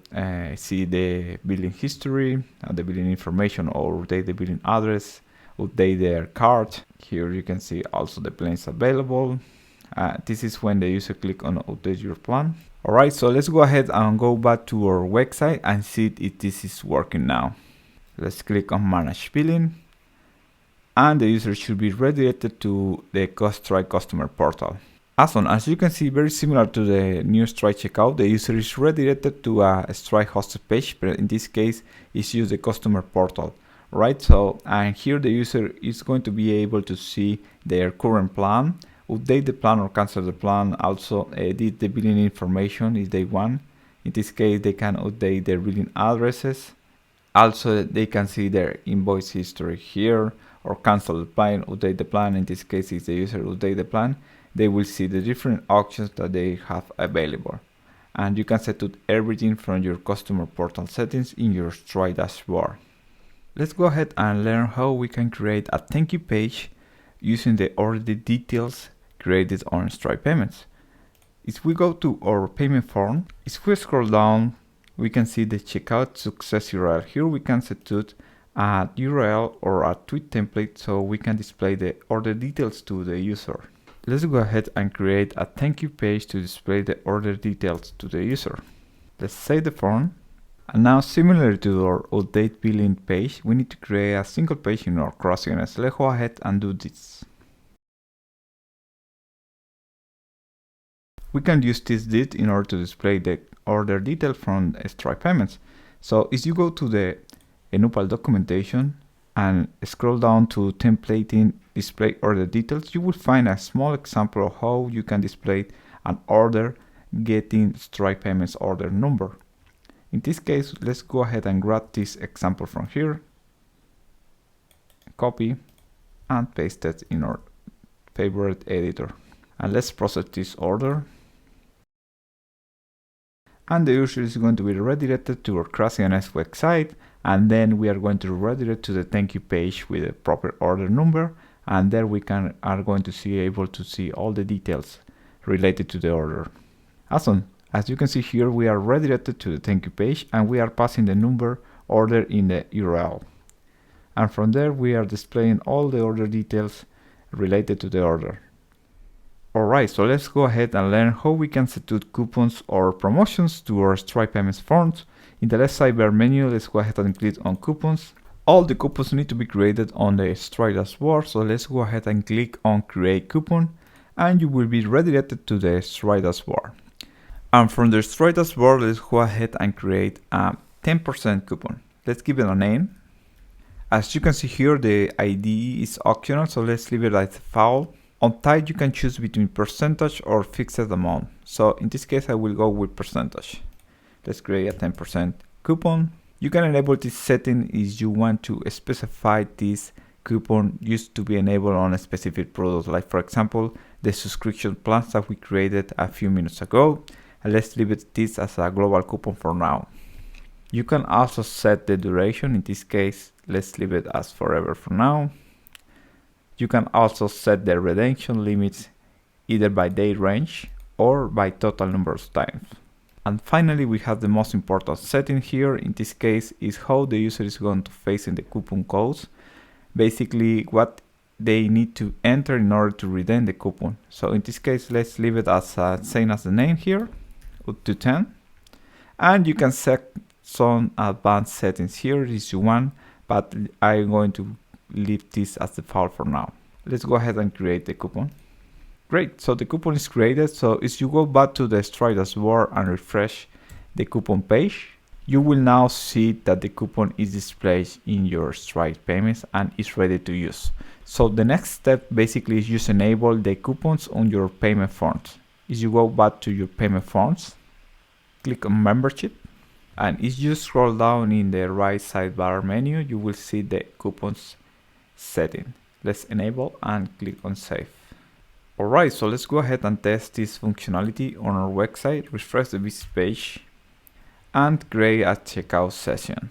see the billing history, the billing information, or update the billing address, update their card. Here you can see also the plans available. This is when the user click on update your plan. All right, so let's go ahead and go back to our website and see if this is working now. Let's click on manage billing, and the user should be redirected to the Stripe customer portal. Awesome, as you can see, very similar to the new Stripe checkout, the user is redirected to a Stripe hosted page, but in this case, it's used the customer portal, right? So, and here the user is going to be able to see their current plan, update the plan or cancel the plan, also edit the billing information if they want. In this case, they can update their billing addresses. Also, they can see their invoice history here, or cancel the plan, update the plan. In this case, if the user update the plan, they will see the different options that they have available. And you can set up everything from your customer portal settings in your Stripe dashboard. Let's go ahead and learn how we can create a thank you page using the order details created on Stripe Payments. If we go to our payment form, if we scroll down, we can see the checkout success URL. Here we can set it a URL or a tweet template so we can display the order details to the user. Let's go ahead and create a thank you page to display the order details to the user. Let's save the form. And now, similar to our update billing page, we need to create a single page in our Craft CMS. Let's go ahead and do this. We can use this date in order to display the order detail from Stripe Payments. So if you go to the enupal documentation and scroll down to templating display order details, you will find a small example of how you can display an order getting Stripe Payments order number. In this case, let's go ahead and grab this example from here, copy and paste it in our favorite editor. And let's process this order. And the user is going to be redirected to our Craft CMS website, and then we are going to redirect to the thank you page with the proper order number, and there we are going to see able to see all the details related to the order. Awesome. As you can see here, we are redirected to the thank you page, and we are passing the number order in the URL. And from there, we are displaying all the order details related to the order. Alright, so let's go ahead and learn how we can set up coupons or promotions to our Stripe Payments forms. In the left sidebar menu, let's go ahead and click on coupons. All the coupons need to be created on the Stripe dashboard, so let's go ahead and click on create coupon, and you will be redirected to the Stripe dashboard. And from the Stripe dashboard, let's go ahead and create a 10% coupon. Let's give it a name. As you can see here, the ID is optional, so let's leave it as default. On type, you can choose between percentage or fixed amount. So in this case, I will go with percentage. Let's create a 10% coupon. You can enable this setting if you want to specify this coupon used to be enabled on a specific product, like for example, the subscription plans that we created a few minutes ago. And let's leave this as a global coupon for now. You can also set the duration. In this case, let's leave it as forever for now. You can also set the redemption limits either by day range or by total number of times. And finally, we have the most important setting here. In this case, is how the user is going to face in the coupon codes. Basically, what they need to enter in order to redeem the coupon. So in this case, let's leave it as same as the name here, up to 10. And you can set some advanced settings here if you want, but I'm going to leave this as default for now. Let's go ahead and create the coupon. Great, so the coupon is created. So if you go back to the Stripe dashboard and refresh the coupon page, you will now see that the coupon is displayed in your Stripe Payments and is ready to use. So the next step basically is just enable the coupons on your payment forms. If you go back to your payment forms, click on membership, and if you scroll down in the right sidebar menu, you will see the coupons setting. Let's enable and click on save. Alright, so let's go ahead and test this functionality on our website, refresh the visit page, and create a checkout session.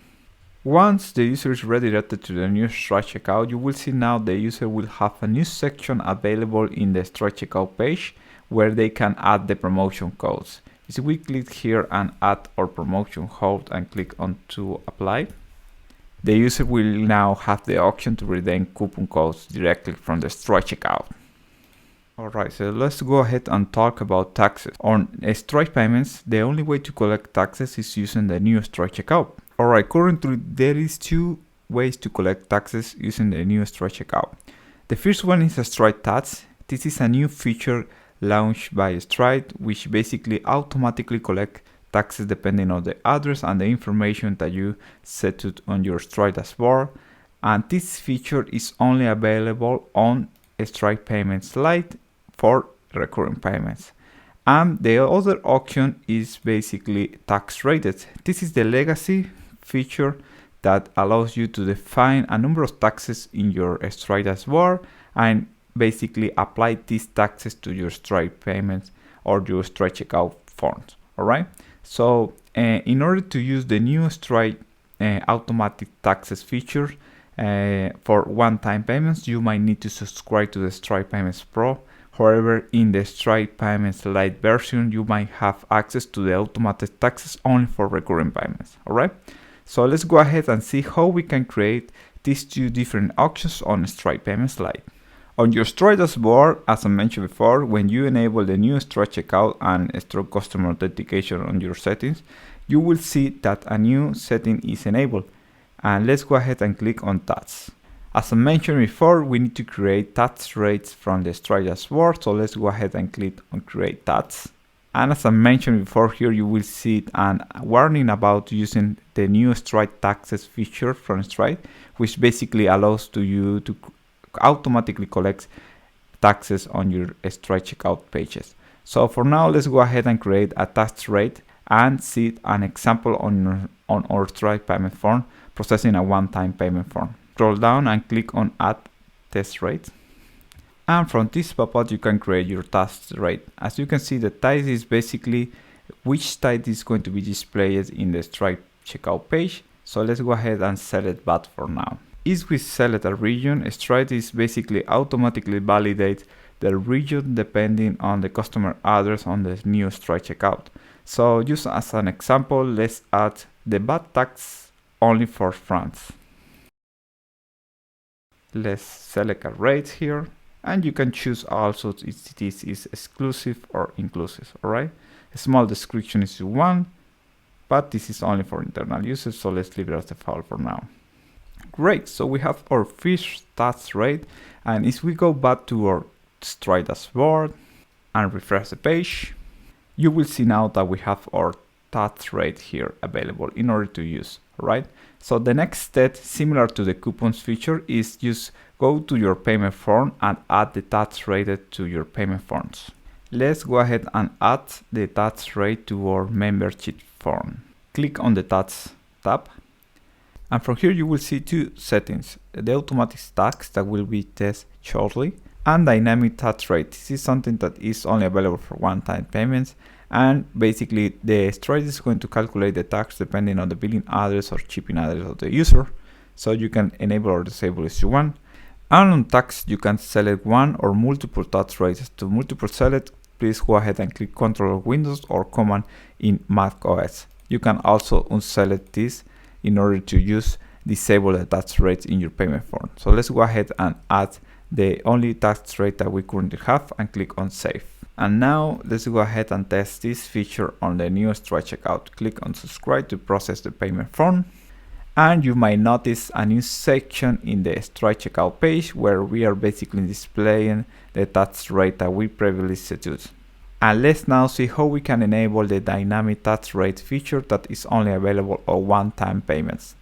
Once the user is redirected to the new Stripe checkout, you will see now the user will have a new section available in the Stripe checkout page where they can add the promotion codes. If we click here and add our promotion code and click on to apply, the user will now have the option to redeem coupon codes directly from the Stripe checkout. Alright, so let's go ahead and talk about taxes. On Stripe Payments, the only way to collect taxes is using the new Stripe checkout. Alright, currently there is two ways to collect taxes using the new Stripe checkout. The first one is a Stripe tax. This is a new feature launched by Stripe, which basically automatically collects taxes depending on the address and the information that you set it on your Stripe dashboard. And this feature is only available on Stripe Payments Lite for recurring payments. And the other option is basically tax rated. This is the legacy feature that allows you to define a number of taxes in your Stripe dashboard and basically apply these taxes to your Stripe payments or your Stripe checkout forms. All right. So in order to use the new Stripe automatic taxes feature for one-time payments, you might need to subscribe to the Stripe Payments Pro. However, in the Stripe Payments Lite version, you might have access to the automatic taxes only for recurring payments. All right. So let's go ahead and see how we can create these two different options on Stripe Payments Lite. On your Stripe dashboard, as I mentioned before, when you enable the new Stripe checkout and Stripe customer authentication on your settings, you will see that a new setting is enabled. And let's go ahead and click on tax. As I mentioned before, we need to create tax rates from the Stripe dashboard. So let's go ahead and click on create tax. And as I mentioned before, here you will see a warning about using the new Stripe taxes feature from Stripe, which basically allows you to automatically collect taxes on your Stripe checkout pages. So for now, let's go ahead and create a tax rate and see an example on our Stripe payment form processing a one-time payment form. Scroll down and click on add test rate. And from this pop-up, you can create your tax rate. As you can see, the type is basically which type is going to be displayed in the Stripe checkout page. So let's go ahead and select that for now. If we select a region, Stripe is basically automatically validate the region depending on the customer address on the new Stripe checkout. So just as an example, let's add the VAT tax only for France. Let's select a rate here. And you can choose also if this is exclusive or inclusive. All right. A small description is one, but this is only for internal users. So let's leave it as default for now. Great. So we have our first tax rate. And if we go back to our Stripe dashboard and refresh the page, you will see now that we have our tax rate here available in order to use. Right. So the next step, similar to the coupons feature, is just go to your payment form and add the tax rate to your payment forms. Let's go ahead and add the tax rate to our membership form. Click on the tax tab. And from here you will see two settings, the automatic tax that will be tested shortly and dynamic tax rate. This is something that is only available for one-time payments. And basically the Stripe is going to calculate the tax depending on the billing address or shipping address of the user. So you can enable or disable as you want. And on tax, you can select one or multiple tax rates. To multiple select, please go ahead and click Ctrl Windows or Command in Mac OS. You can also unselect this in order to disable the tax rates in your payment form. So let's go ahead and add the only tax rate that we currently have and click on Save. And now let's go ahead and test this feature on the new Stripe checkout. Click on subscribe to process the payment form. And you might notice a new section in the Stripe checkout page where we are basically displaying the tax rate that we previously set. And let's now see how we can enable the dynamic tax rate feature that is only available on one-time payments.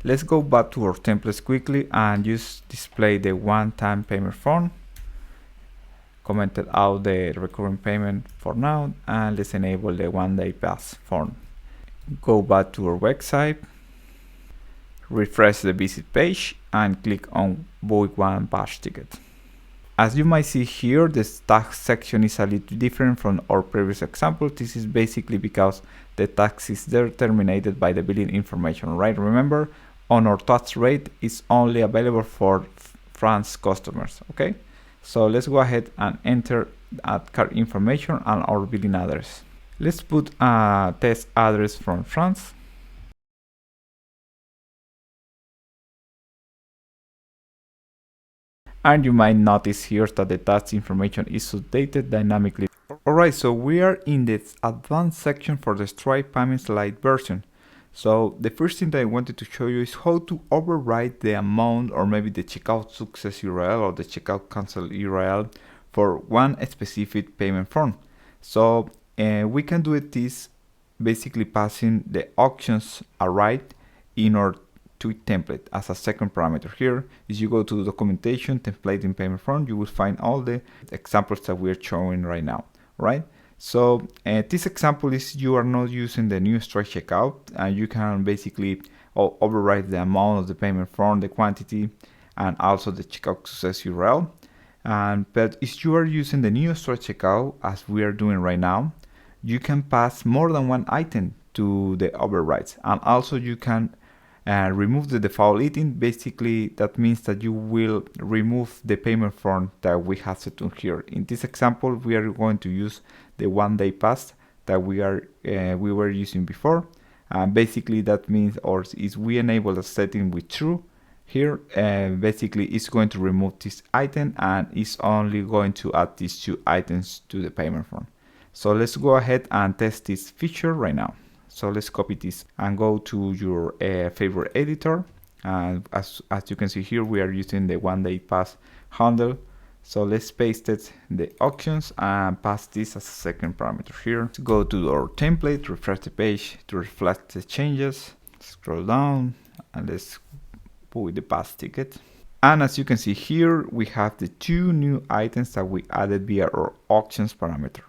Let's go back to our templates quickly and just display the one-time payment form. Commented out the recurring payment for now, and let's enable the one-day pass form. Go back to our website, refresh the visit page, and click on book one batch ticket. As you might see here, the tax section is a little different from our previous example. This is basically because the tax is determined by the billing information, right? Remember, on our tax rate is only available for France customers, okay? So let's go ahead and enter card information and our billing address. Let's put a test address from France. And you might notice here that the tax information is updated dynamically. Alright, so we are in the advanced section for the Stripe Payments Lite version. So the first thing that I wanted to show you is how to override the amount or maybe the checkout success URL or the checkout cancel URL for one specific payment form. So we can do this basically passing the options arrived in order tweet template as a second parameter. Here, if you go to the documentation, template in payment form, you will find all the examples that we're showing right now, right? So this example is you are not using the new Stripe checkout, and you can basically override the amount of the payment form, the quantity, and also the checkout success URL. But if you are using the new Stripe checkout, as we are doing right now, you can pass more than one item to the overrides, and also you can remove the default item. Basically, that means that you will remove the payment form that we have set on here. In this example, we are going to use the 1 day pass that we were using before. And basically that means, or is we enable the setting with true here, basically it's going to remove this item and it's only going to add these 2 items to the payment form. So let's go ahead and test this feature right now. So let's copy this and go to your favorite editor. And as you can see here, we are using the 1 day pass handle. So let's paste it, the options, and pass this as a second parameter here. Let's go to our template, refresh the page to reflect the changes. Scroll down and let's put the pass ticket. And as you can see here, we have the 2 new items that we added via our auctions parameter.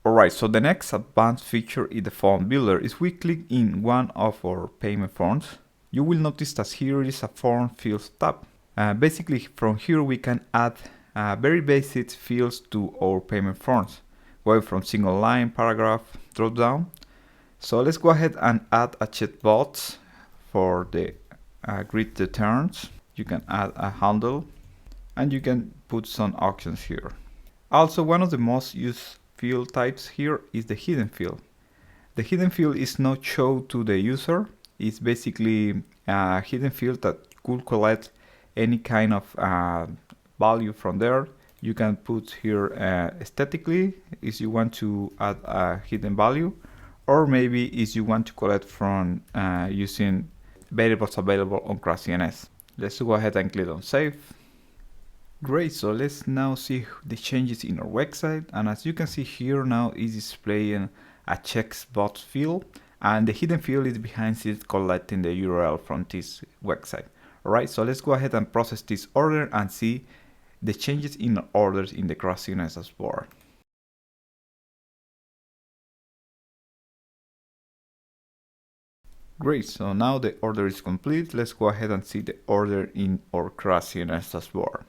Alright, so the next advanced feature in the form builder is we click in one of our payment forms. You will notice that here is a form fields tab. Basically from here we can add very basic fields to our payment forms, going from single line, paragraph, drop down. So let's go ahead and add a checkbox for the grid the terms. You can add a handle and you can put some options here. Also, one of the most used field types here is the hidden field. The hidden field is not shown to the user. It's basically a hidden field that could collect any kind of value from there. You can put here aesthetically if you want to add a hidden value, or maybe if you want to collect from using variables available on Craft CMS. Let's go ahead and click on save. Great, so let's now see the changes in our website, and as you can see here now is displaying a checkbox field, and the hidden field is behind it collecting the URL from this website. Alright, so let's go ahead and process this order and see the changes in orders in the Craft CMS dashboard. Great, so now the order is complete. Let's go ahead and see the order in our Craft CMS dashboard.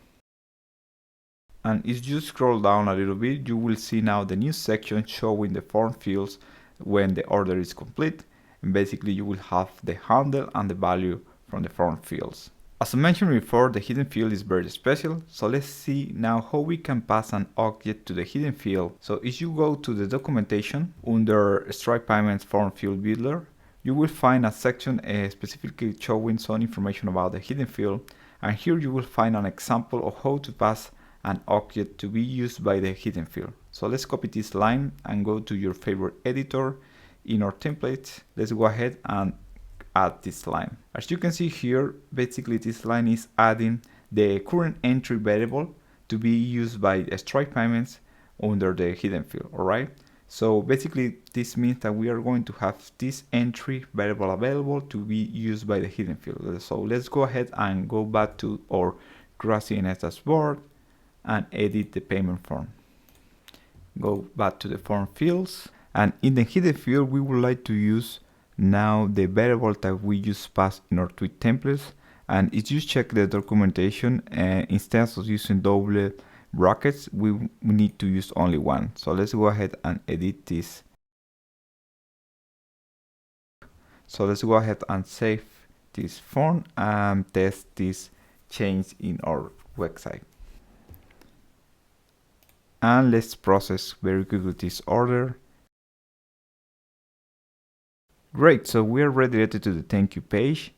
And if you scroll down a little bit, you will see now the new section showing the form fields when the order is complete. And basically you will have the handle and the value from the form fields. As I mentioned before, the hidden field is very special. So let's see now how we can pass an object to the hidden field. So if you go to the documentation under Stripe Payments Form Field Builder, you will find a section specifically showing some information about the hidden field. And here you will find an example of how to pass an object to be used by the hidden field. So let's copy this line and go to your favorite editor. In our template, let's go ahead and add this line. As you can see here, basically this line is adding the current entry variable to be used by Stripe Payments under the hidden field. Alright, so basically this means that we are going to have this entry variable available to be used by the hidden field. So let's go ahead and go back to our Craft CMS dashboard and edit the payment form. Go back to the form fields, and in the hidden field we would like to use now the variable that we just passed in our tweet templates. And if you check the documentation, instead of using double brackets, we need to use only one. So let's go ahead and edit this. So let's go ahead and save this form and test this change in our website. And let's process very quickly this order. Great, so we are redirected to the thank you page.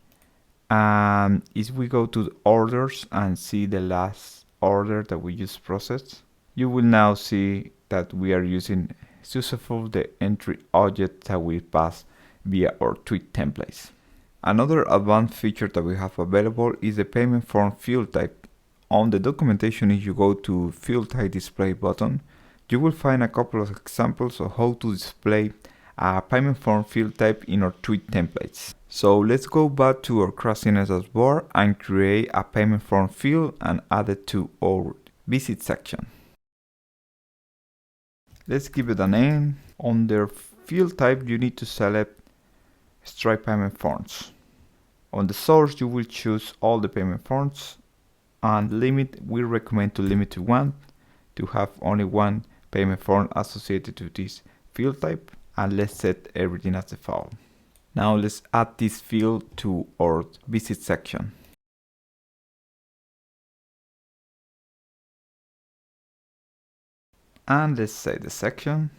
And if we go to the orders and see the last order that we just processed, you will now see that we are using successfully the entry object that we passed via our tweet templates. Another advanced feature that we have available is the payment form field type. On the documentation, if you go to field type display button, you will find a couple of examples of how to display a payment form field type in our tweet templates. So let's go back to our Craft CMS dashboard and create a payment form field and add it to our visit section. Let's give it a name. Under field type, you need to select Stripe payment forms. On the source, you will choose all the payment forms, and limit, we recommend to limit to one, to have only one payment form associated to this field type, and let's set everything as default. Now let's add this field to our visit section. And let's save the section.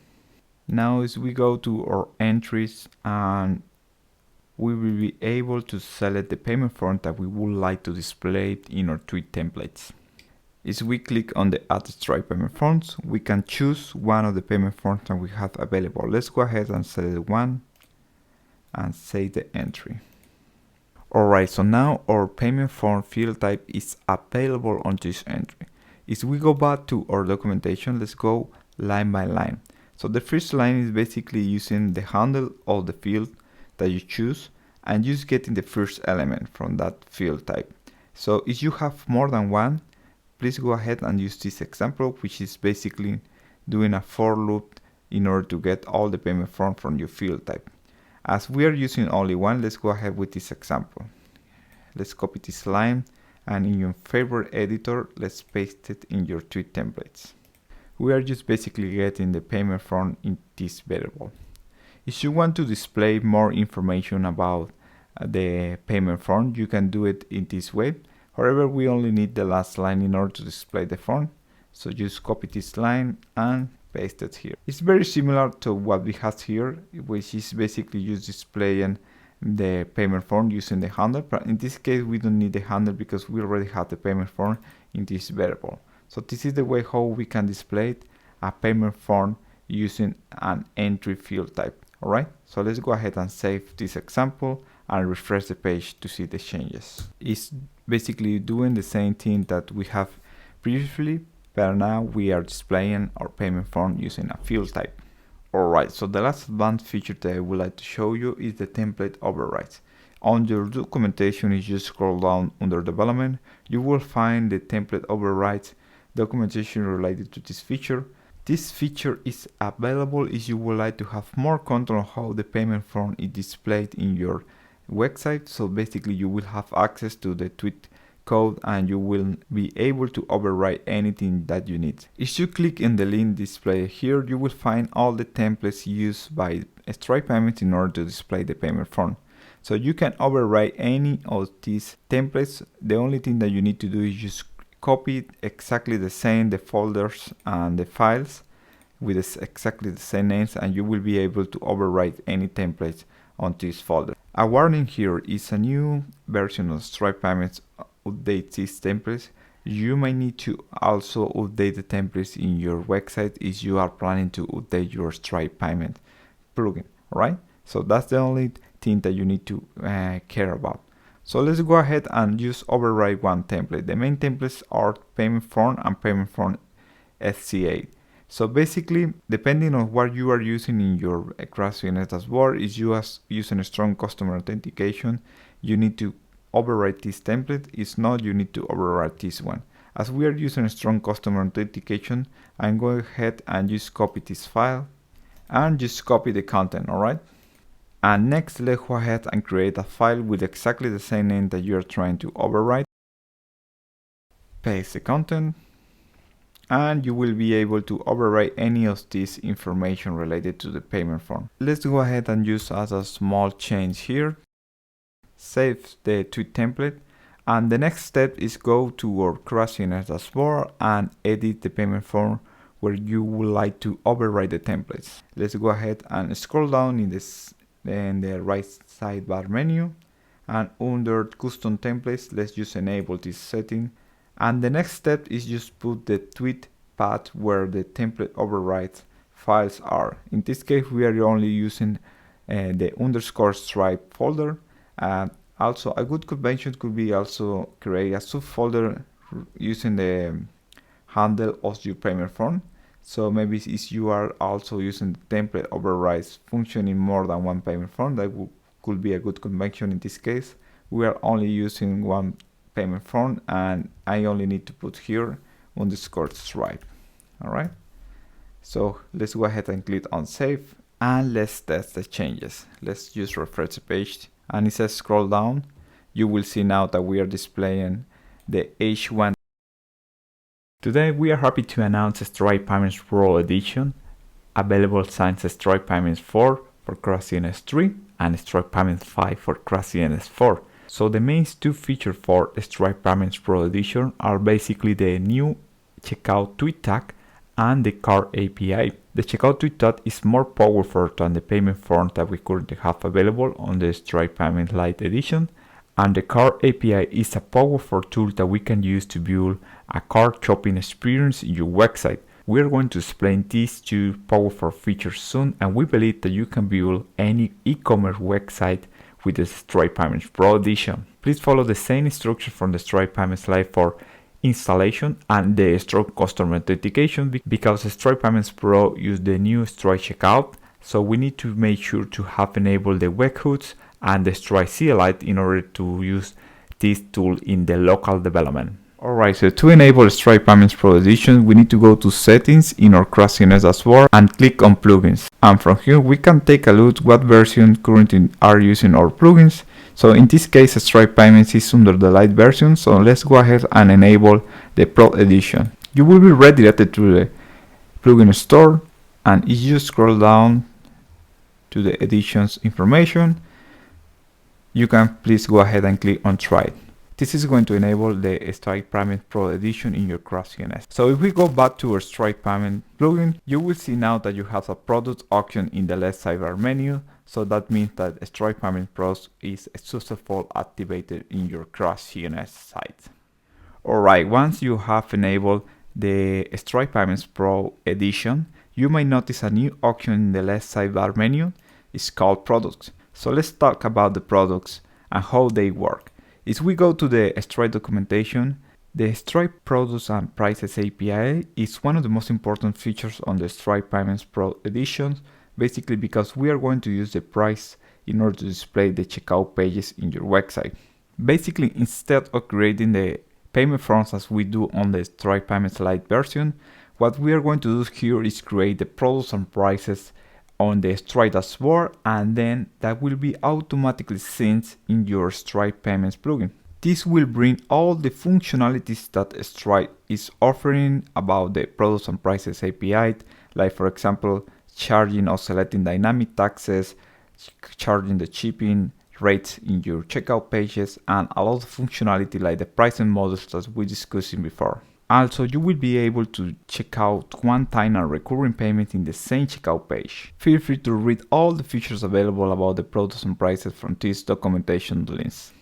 Now as we go to our entries, and we will be able to select the payment form that we would like to display in our twig templates. As we click on the Add Stripe payment forms, we can choose one of the payment forms that we have available. Let's go ahead and select one and save the entry. Alright, so now our payment form field type is available on this entry. If we go back to our documentation, let's go line by line. So the first line is basically using the handle of the field that you choose and just getting the first element from that field type. So if you have more than one, please go ahead and use this example, which is basically doing a for loop in order to get all the payment form from your field type. As we are using only one, let's go ahead with this example. Let's copy this line, and in your favorite editor, let's paste it in your twig templates. We are just basically getting the payment form in this variable. If you want to display more information about the payment form, you can do it in this way. However, we only need the last line in order to display the form. So just copy this line and paste it here. It's very similar to what we have here, which is basically just displaying the payment form using the handle. But in this case, we don't need the handle because we already have the payment form in this variable. So this is the way how we can display a payment form using an entry field type. All right, so let's go ahead and save this example and refresh the page to see the changes. It's basically doing the same thing that we have previously, but now we are displaying our payment form using a field type. Alright, so the last advanced feature that I would like to show you is the template overrides. On your documentation, if you scroll down under development, you will find the template overrides documentation related to this feature. This feature is available if you would like to have more control on how the payment form is displayed in your website. So basically you will have access to the twig code and you will be able to override anything that you need. If you click in the link displayed here, you will find all the templates used by Stripe Payments in order to display the payment form. So you can override any of these templates. The only thing that you need to do is just copy exactly the same, the folders and the files with exactly the same names, and you will be able to override any templates on this folder. A warning here is a new version of Stripe Payments updates these templates. You may need to also update the templates in your website if you are planning to update your Stripe Payment plugin, right? So that's the only thing that you need to care about. So let's go ahead and just override one template. The main templates are payment form and payment form SCA. So basically, depending on what you are using in your Craft CMS dashboard, if you are using a strong customer authentication, you need to override this template. If not, you need to override this one. As we are using a strong customer authentication, I'm going ahead and just copy this file and just copy the content, all right? And next, let's go ahead and create a file with exactly the same name that you are trying to override. Paste the content, and you will be able to override any of this information related to the payment form. Let's go ahead and use as a small change here. Save the twig template, and the next step is go to our Craft CMS dashboard and edit the payment form where you would like to override the templates. Let's go ahead and scroll down in the right sidebar menu, and under custom templates, let's just enable this setting. And the next step is just put the twig path where the template overrides files are. In this case, we are only using the _stripe folder. And also a good convention could be also create a subfolder using the handle of your payment form. So maybe if you are also using the template overrides function in more than one payment form, that could be a good convention in this case. We are only using one payment form, and I only need to put here _stripe. All right. So let's go ahead and click on save, and let's test the changes. Let's just refresh the page, and it says scroll down. You will see now that we are displaying the H1. Today we are happy to announce Stripe Payments Pro Edition, available since Stripe Payments 4 for Craft CMS 3 and Stripe Payments 5 for Craft CMS 4. So the main two features for Stripe Payments Pro Edition are basically the new checkout twig tag and the card API. The checkout twig tag is more powerful than the payment form that we currently have available on the Stripe Payments Lite edition, and the card API is a powerful tool that we can use to build a card shopping experience in your website. We are going to explain these two powerful features soon, and we believe that you can build any e-commerce website with the Stripe Payments Pro Edition. Please follow the same instructions from the Stripe Payments Lite for installation and the Stripe customer authentication, because Stripe Payments Pro use the new Stripe checkout, so we need to make sure to have enabled the webhooks and the Stripe CLI in order to use this tool in the local development. Alright, so to enable Stripe Payments Pro Edition, we need to go to settings in our Craft CMS dashboard and click on plugins. And from here we can take a look what version currently are using our plugins. So in this case, Stripe Payments is under the Lite version, so let's go ahead and enable the Pro Edition. You will be redirected to the plugin store, and if you scroll down to the editions information, you can please go ahead and click on Try. This is going to enable the Stripe Payments Pro Edition in your Craft CMS. So if we go back to our Stripe Payments plugin, you will see now that you have a product auction in the left sidebar menu. So that means that Stripe Payments Pro is successfully activated in your Craft CMS site. Alright, once you have enabled the Stripe Payments Pro Edition, you may notice a new auction in the left sidebar menu. It's called Products. So let's talk about the products and how they work. If we go to the Stripe documentation, the Stripe Products and Prices API is one of the most important features on the Stripe Payments Pro Edition, basically because we are going to use the price in order to display the checkout pages in your website. Basically, instead of creating the payment forms as we do on the Stripe Payments Lite version, what we are going to do here is create the products and prices on the Stripe dashboard, and then that will be automatically synced in your Stripe Payments plugin. This will bring all the functionalities that Stripe is offering about the products and prices API, like for example, charging or selecting dynamic taxes, charging the shipping rates in your checkout pages, and a lot of functionality like the pricing models that we discussed before. Also, you will be able to check out one-time and recurring payments in the same checkout page. Feel free to read all the features available about the products and prices from this documentation links.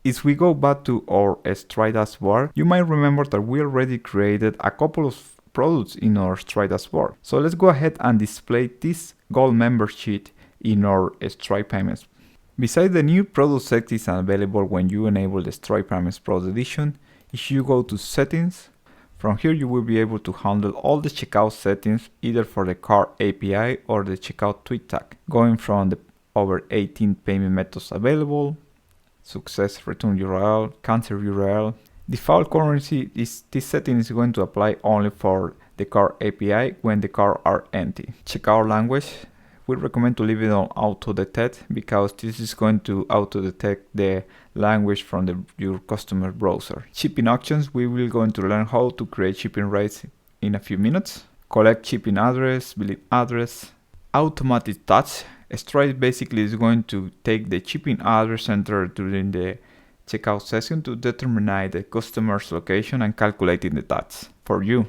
If we go back to our Stripe dashboard, you might remember that we already created a couple of products in our Stripe dashboard. So let's go ahead and display this gold membership in our Stripe Payments. Besides the new product settings available when you enable the Stripe Payments Pro Edition, if you go to settings, from here you will be able to handle all the checkout settings either for the card API or the checkout twig tag, going from the over 18 payment methods available, success return URL, cancel URL. Default currency this setting is going to apply only for the card API when the cards are empty. Checkout language, we recommend to leave it on auto detect because this is going to auto detect the language from your customer browser. Shipping options, we will going to learn how to create shipping rates in a few minutes. Collect shipping address, billing address, automatic touch. Stripe basically is going to take the shipping address entered during the checkout session to determine the customer's location and calculating the tax for you.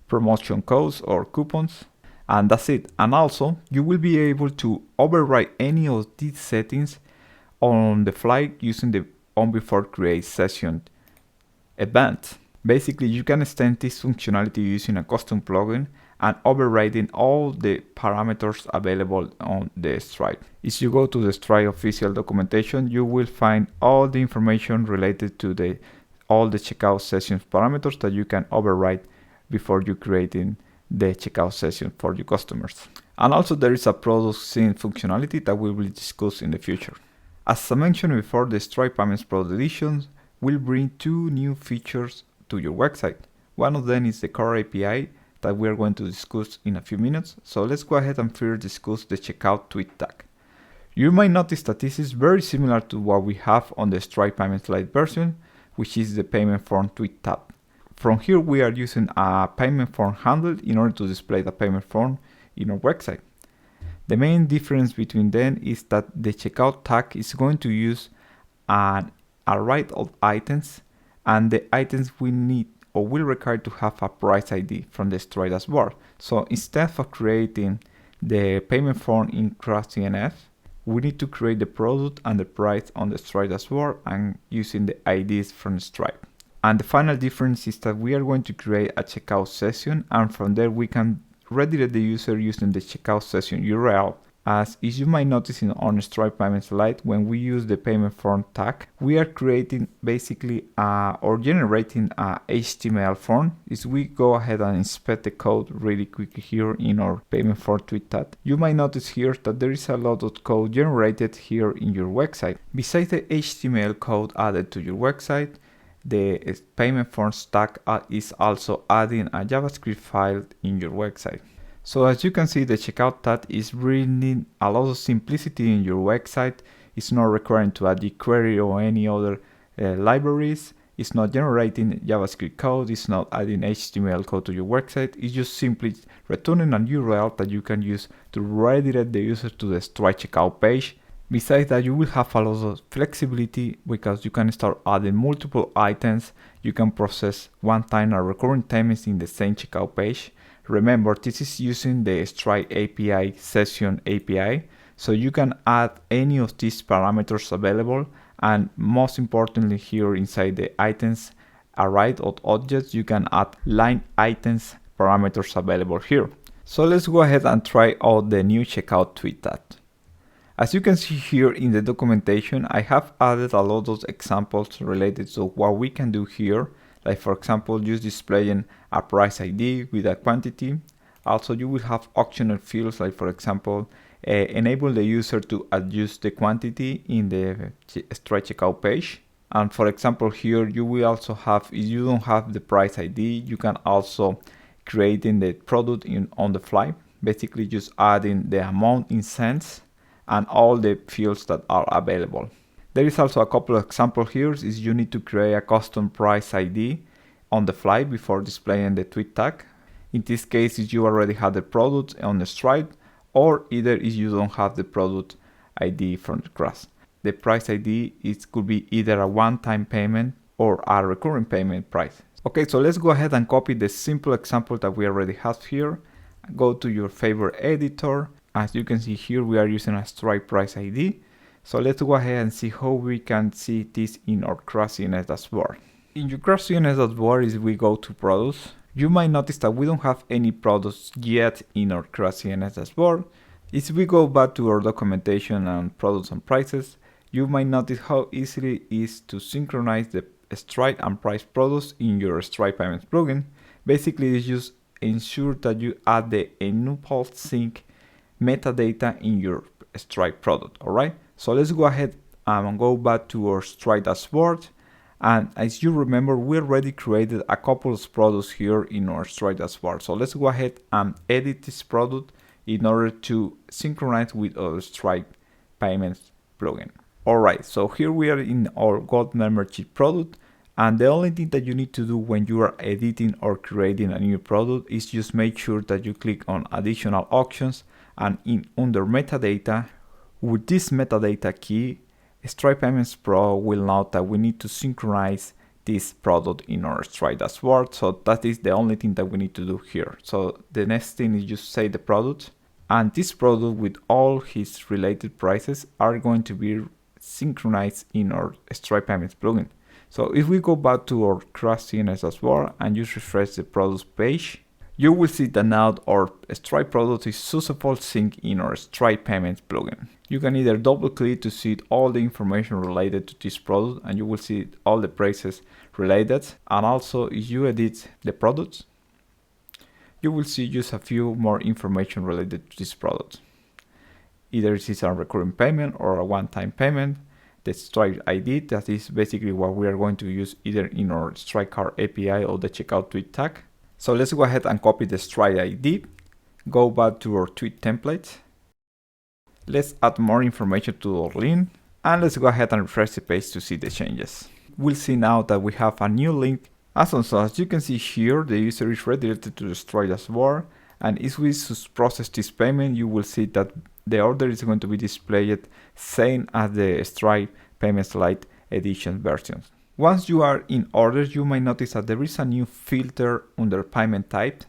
Promotion codes or coupons. And that's it. And also, you will be able to override any of these settings on the fly using the on before create session event. Basically, you can extend this functionality using a custom plugin and overriding all the parameters available on the Stripe. If you go to the Stripe official documentation, you will find all the information related to all the checkout sessions parameters that you can override before you creating the checkout session for your customers. And also there is a product sync functionality that we will discuss in the future. As I mentioned before, the Stripe Payments Pro Edition will bring two new features to your website. One of them is the core API that we are going to discuss in a few minutes. So let's go ahead and first discuss the checkout tweet tag. You might notice that this is very similar to what we have on the Stripe Payments Lite version, which is the payment form tweet tab. From here, we are using a payment form handle in order to display the payment form in our website. The main difference between them is that the checkout tag is going to use an array of items, and the items we need or will require to have a price ID from the Stripe dashboard. So instead of creating the payment form in Craft CMS, we need to create the product and the price on the Stripe dashboard and using the IDs from Stripe. And the final difference is that we are going to create a checkout session, and from there we can redirect the user using the checkout session URL. As you might notice on Stripe Payments Lite, when we use the payment form tag, we are creating basically or generating a HTML form. Is we go ahead and inspect the code really quickly here in our payment form tweet tag. You might notice here that there is a lot of code generated here in your website. Besides the HTML code added to your website, the payment form tag is also adding a JavaScript file in your website. So as you can see, the checkout tag is bringing a lot of simplicity in your website. It's not requiring to add jQuery or any other libraries. It's not generating JavaScript code. It's not adding HTML code to your website. It's just simply returning a URL that you can use to redirect the user to the Stripe checkout page. Besides that, you will have a lot of flexibility because you can start adding multiple items. You can process one-time or recurring payments in the same checkout page. Remember, this is using the Stripe API session API, so you can add any of these parameters available. And most importantly, here inside the items array of objects, you can add line items parameters available here. So let's go ahead and try out the new checkout tweet tag. As you can see here in the documentation, I have added a lot of examples related to what we can do here. Like for example, just displaying a price ID with a quantity. Also, you will have optional fields like for example, enable the user to adjust the quantity in the Stripe checkout page. And for example, here you will also have, if you don't have the price ID, you can also creating the product on the fly. Basically just adding the amount in cents and all the fields that are available. There is also a couple of examples here. Is you need to create a custom price ID on the fly before displaying the tweet tag. In this case, if you already have the product on the Stripe, or either if you don't have the product ID from the Craft. The price ID could be either a one-time payment or a recurring payment price. Okay, so let's go ahead and copy the simple example that we already have here. Go to your favorite editor. As you can see here, we are using a Stripe price ID. So let's go ahead and see how we can see this in our Craft CMS dashboard. In your Craft CMS dashboard, if we go to products, you might notice that we don't have any products yet in our Craft CMS dashboard. If we go back to our documentation and products and prices, you might notice how easily it is to synchronize the Stripe and price products in your Stripe Payments plugin. Basically, it's just ensure that you add the enupal-stripe metadata in your Stripe product. All right, so let's go ahead and go back to our Stripe dashboard. And as you remember, we already created a couple of products here in our Stripe dashboard. So let's go ahead and edit this product in order to synchronize with our Stripe Payments plugin. All right, so here we are in our Gold membership product. And the only thing that you need to do when you are editing or creating a new product is just make sure that you click on additional options, and under metadata, with this metadata key, Stripe Payments Pro will note that we need to synchronize this product in our Stripe dashboard. So that is the only thing that we need to do here. So the next thing is just say the product, and this product with all his related prices are going to be synchronized in our Stripe Payments plugin. So if we go back to our Craft CMS dashboard and just refresh the products page, you will see that now our Stripe product is successfully synced in our Stripe Payments plugin. You can either double click to see all the information related to this product, and you will see all the prices related. And also if you edit the products, you will see just a few more information related to this product. Either it is a recurring payment or a one-time payment. the Stripe ID. That is basically what we are going to use either in our Stripe card API or the checkout tweet tag. So let's go ahead and copy the Stripe ID, go back to our tweet template. Let's add more information to our link, and let's go ahead and refresh the page to see the changes. We'll see now that we have a new link. As you can see here, the user is redirected to the Stripe dashboard, and if we process this payment, you will see that the order is going to be displayed same as the Stripe Payments Lite edition version. Once you are in order, you might notice that there is a new filter under payment type.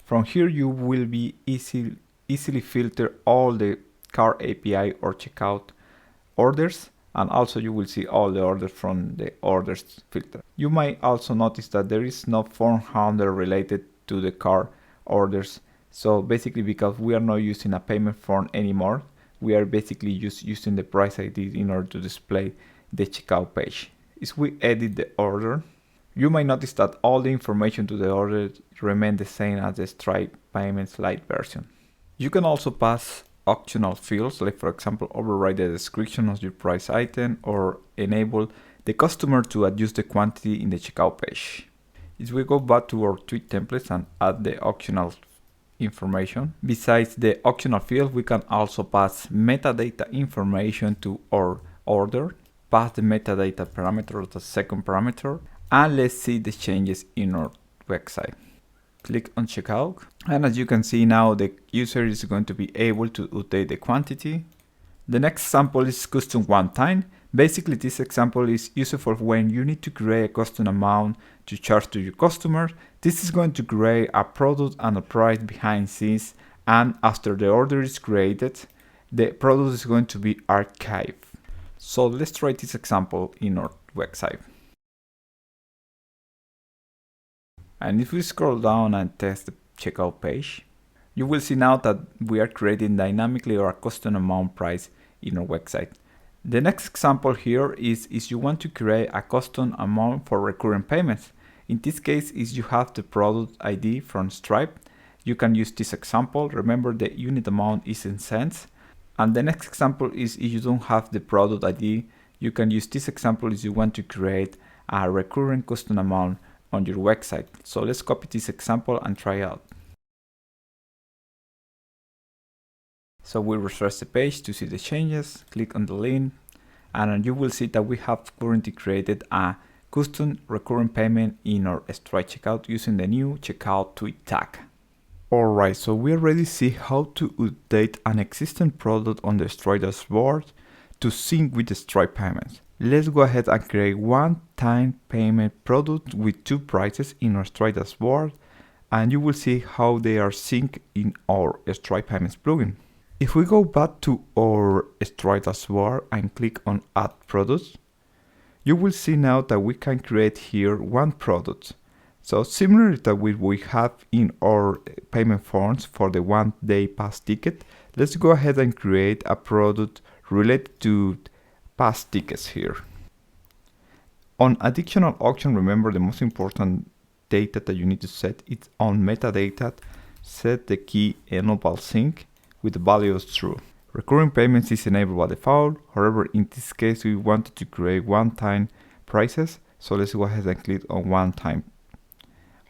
From here, you will be easily filter all the card API or checkout orders, and also you will see all the orders from the orders filter. You might also notice that there is no form handler related to the card orders. So basically, because we are not using a payment form anymore, we are basically just using the price ID in order to display the checkout page. If we edit the order, you might notice that all the information to the order remain the same as the Stripe Payments Lite version. You can also pass optional fields, like for example, override the description of your price item or enable the customer to adjust the quantity in the checkout page. If we go back to our tweet templates and add the optional information, besides the optional field, we can also pass metadata information to our order, pass the metadata parameter as the second parameter, and let's see the changes in our website. Click on checkout, and as you can see now, the user is going to be able to update the quantity. The next example is custom one time. Basically, this example is useful when you need to create a custom amount to charge to your customer. This is going to create a product and a price behind scenes, and after the order is created, the product is going to be archived. So let's try this example in our website. And if we scroll down and test the checkout page, you will see now that we are creating dynamically our custom amount price in our website. The next example here is you want to create a custom amount for recurring payments. In this case, if you have the product ID from Stripe, you can use this example. Remember, the unit amount is in cents. And the next example is if you don't have the product ID, you can use this example if you want to create a recurring custom amount on your website. So let's copy this example and try out. So we refresh the page to see the changes, click on the link, and you will see that we have currently created a custom recurring payment in our Stripe checkout using the new checkout tweet tag. Alright, so we already see how to update an existing product on the Stripe dashboard to sync with the Stripe payments. Let's go ahead and create one-time payment product with two prices in our Stripe dashboard, and you will see how they are synced in our Stripe payments plugin. If we go back to our Stripe dashboard and click on Add Products, you will see now that we can create here one product. So similar to what we have in our payment forms for the 1 day pass ticket, let's go ahead and create a product related to pass tickets here. On additional auction, remember the most important data that you need to set is on metadata. Set the key enupal-sync with the value of true. Recurring payments is enabled by default. However, in this case, we wanted to create one-time prices. So let's go ahead and click on one time.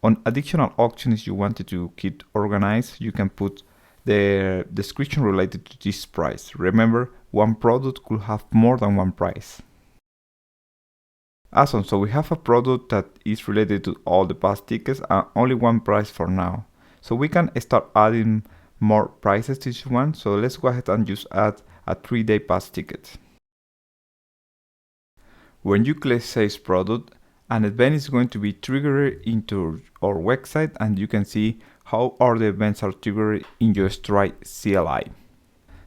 On additional auctions, you wanted to keep organized, you can put the description related to this price. Remember, one product could have more than one price. Awesome, so we have a product that is related to all the past tickets and only one price for now. So we can start adding more prices to this one. So let's go ahead and just add a 3-day pass ticket. When you click Save Product, an event is going to be triggered into our website, and you can see how all the events are triggered in your Stripe CLI.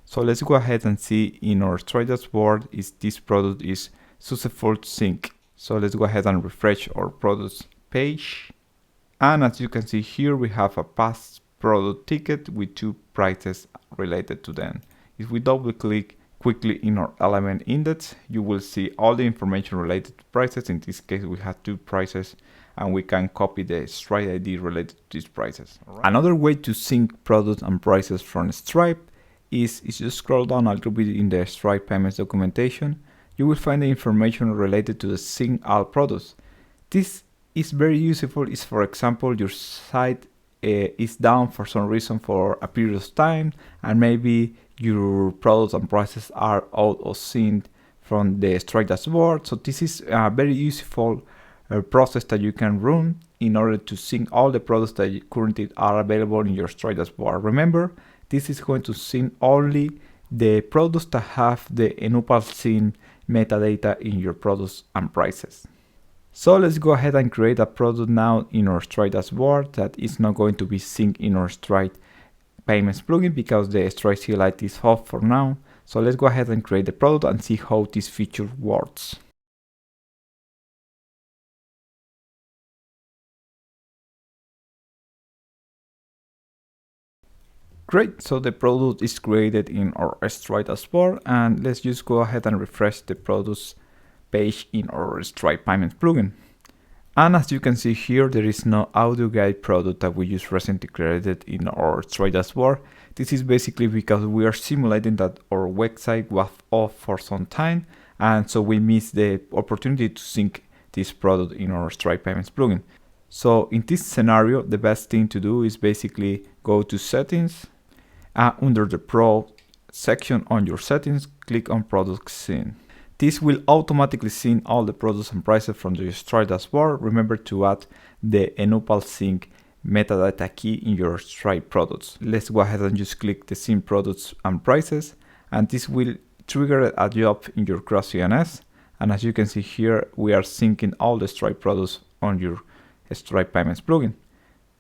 So let's go ahead and see in our Stripe dashboard if this product is successful to sync. So let's go ahead and refresh our products page. And as you can see here, we have a past product ticket with two prices related to them. If we double click quickly in our element index, you will see all the information related to prices. In this case, we have two prices, and we can copy the Stripe ID related to these prices. Right. Another way to sync products and prices from Stripe is you scroll down a little bit in the Stripe payments documentation. you will find the information related to the sync all products. This is very useful if, for example, your site is down for some reason for a period of time, and maybe your products and prices are out of sync from the Stripe dashboard. So this is a very useful process that you can run in order to sync all the products that currently are available in your Stripe dashboard. Remember, this is going to sync only the products that have the enupal-stripe metadata in your products and prices. So let's go ahead and create a product now in our Stripe dashboard that is not going to be synced in our Stripe payments plugin because the Stripe Lite is off for now. So let's go ahead and create the product and see how this feature works. Great, so the product is created in our Stripe dashboard, and let's just go ahead and refresh the products page in our Stripe Payments plugin. And as you can see here, there is no audio guide product that we just recently created in our Stripe dashboard. This is basically because we are simulating that our website was off for some time, and so we missed the opportunity to sync this product in our Stripe Payments plugin. So in this scenario, the best thing to do is basically go to Settings, under the Pro section on your settings, click on Product Sync. This will automatically sync all the products and prices from the Stripe dashboard. Remember to add the enupal-stripe metadata key in your Stripe products. Let's go ahead and just click the sync products and prices, and this will trigger a job in your Craft CMS. And as you can see here, we are syncing all the Stripe products on your Stripe Payments plugin.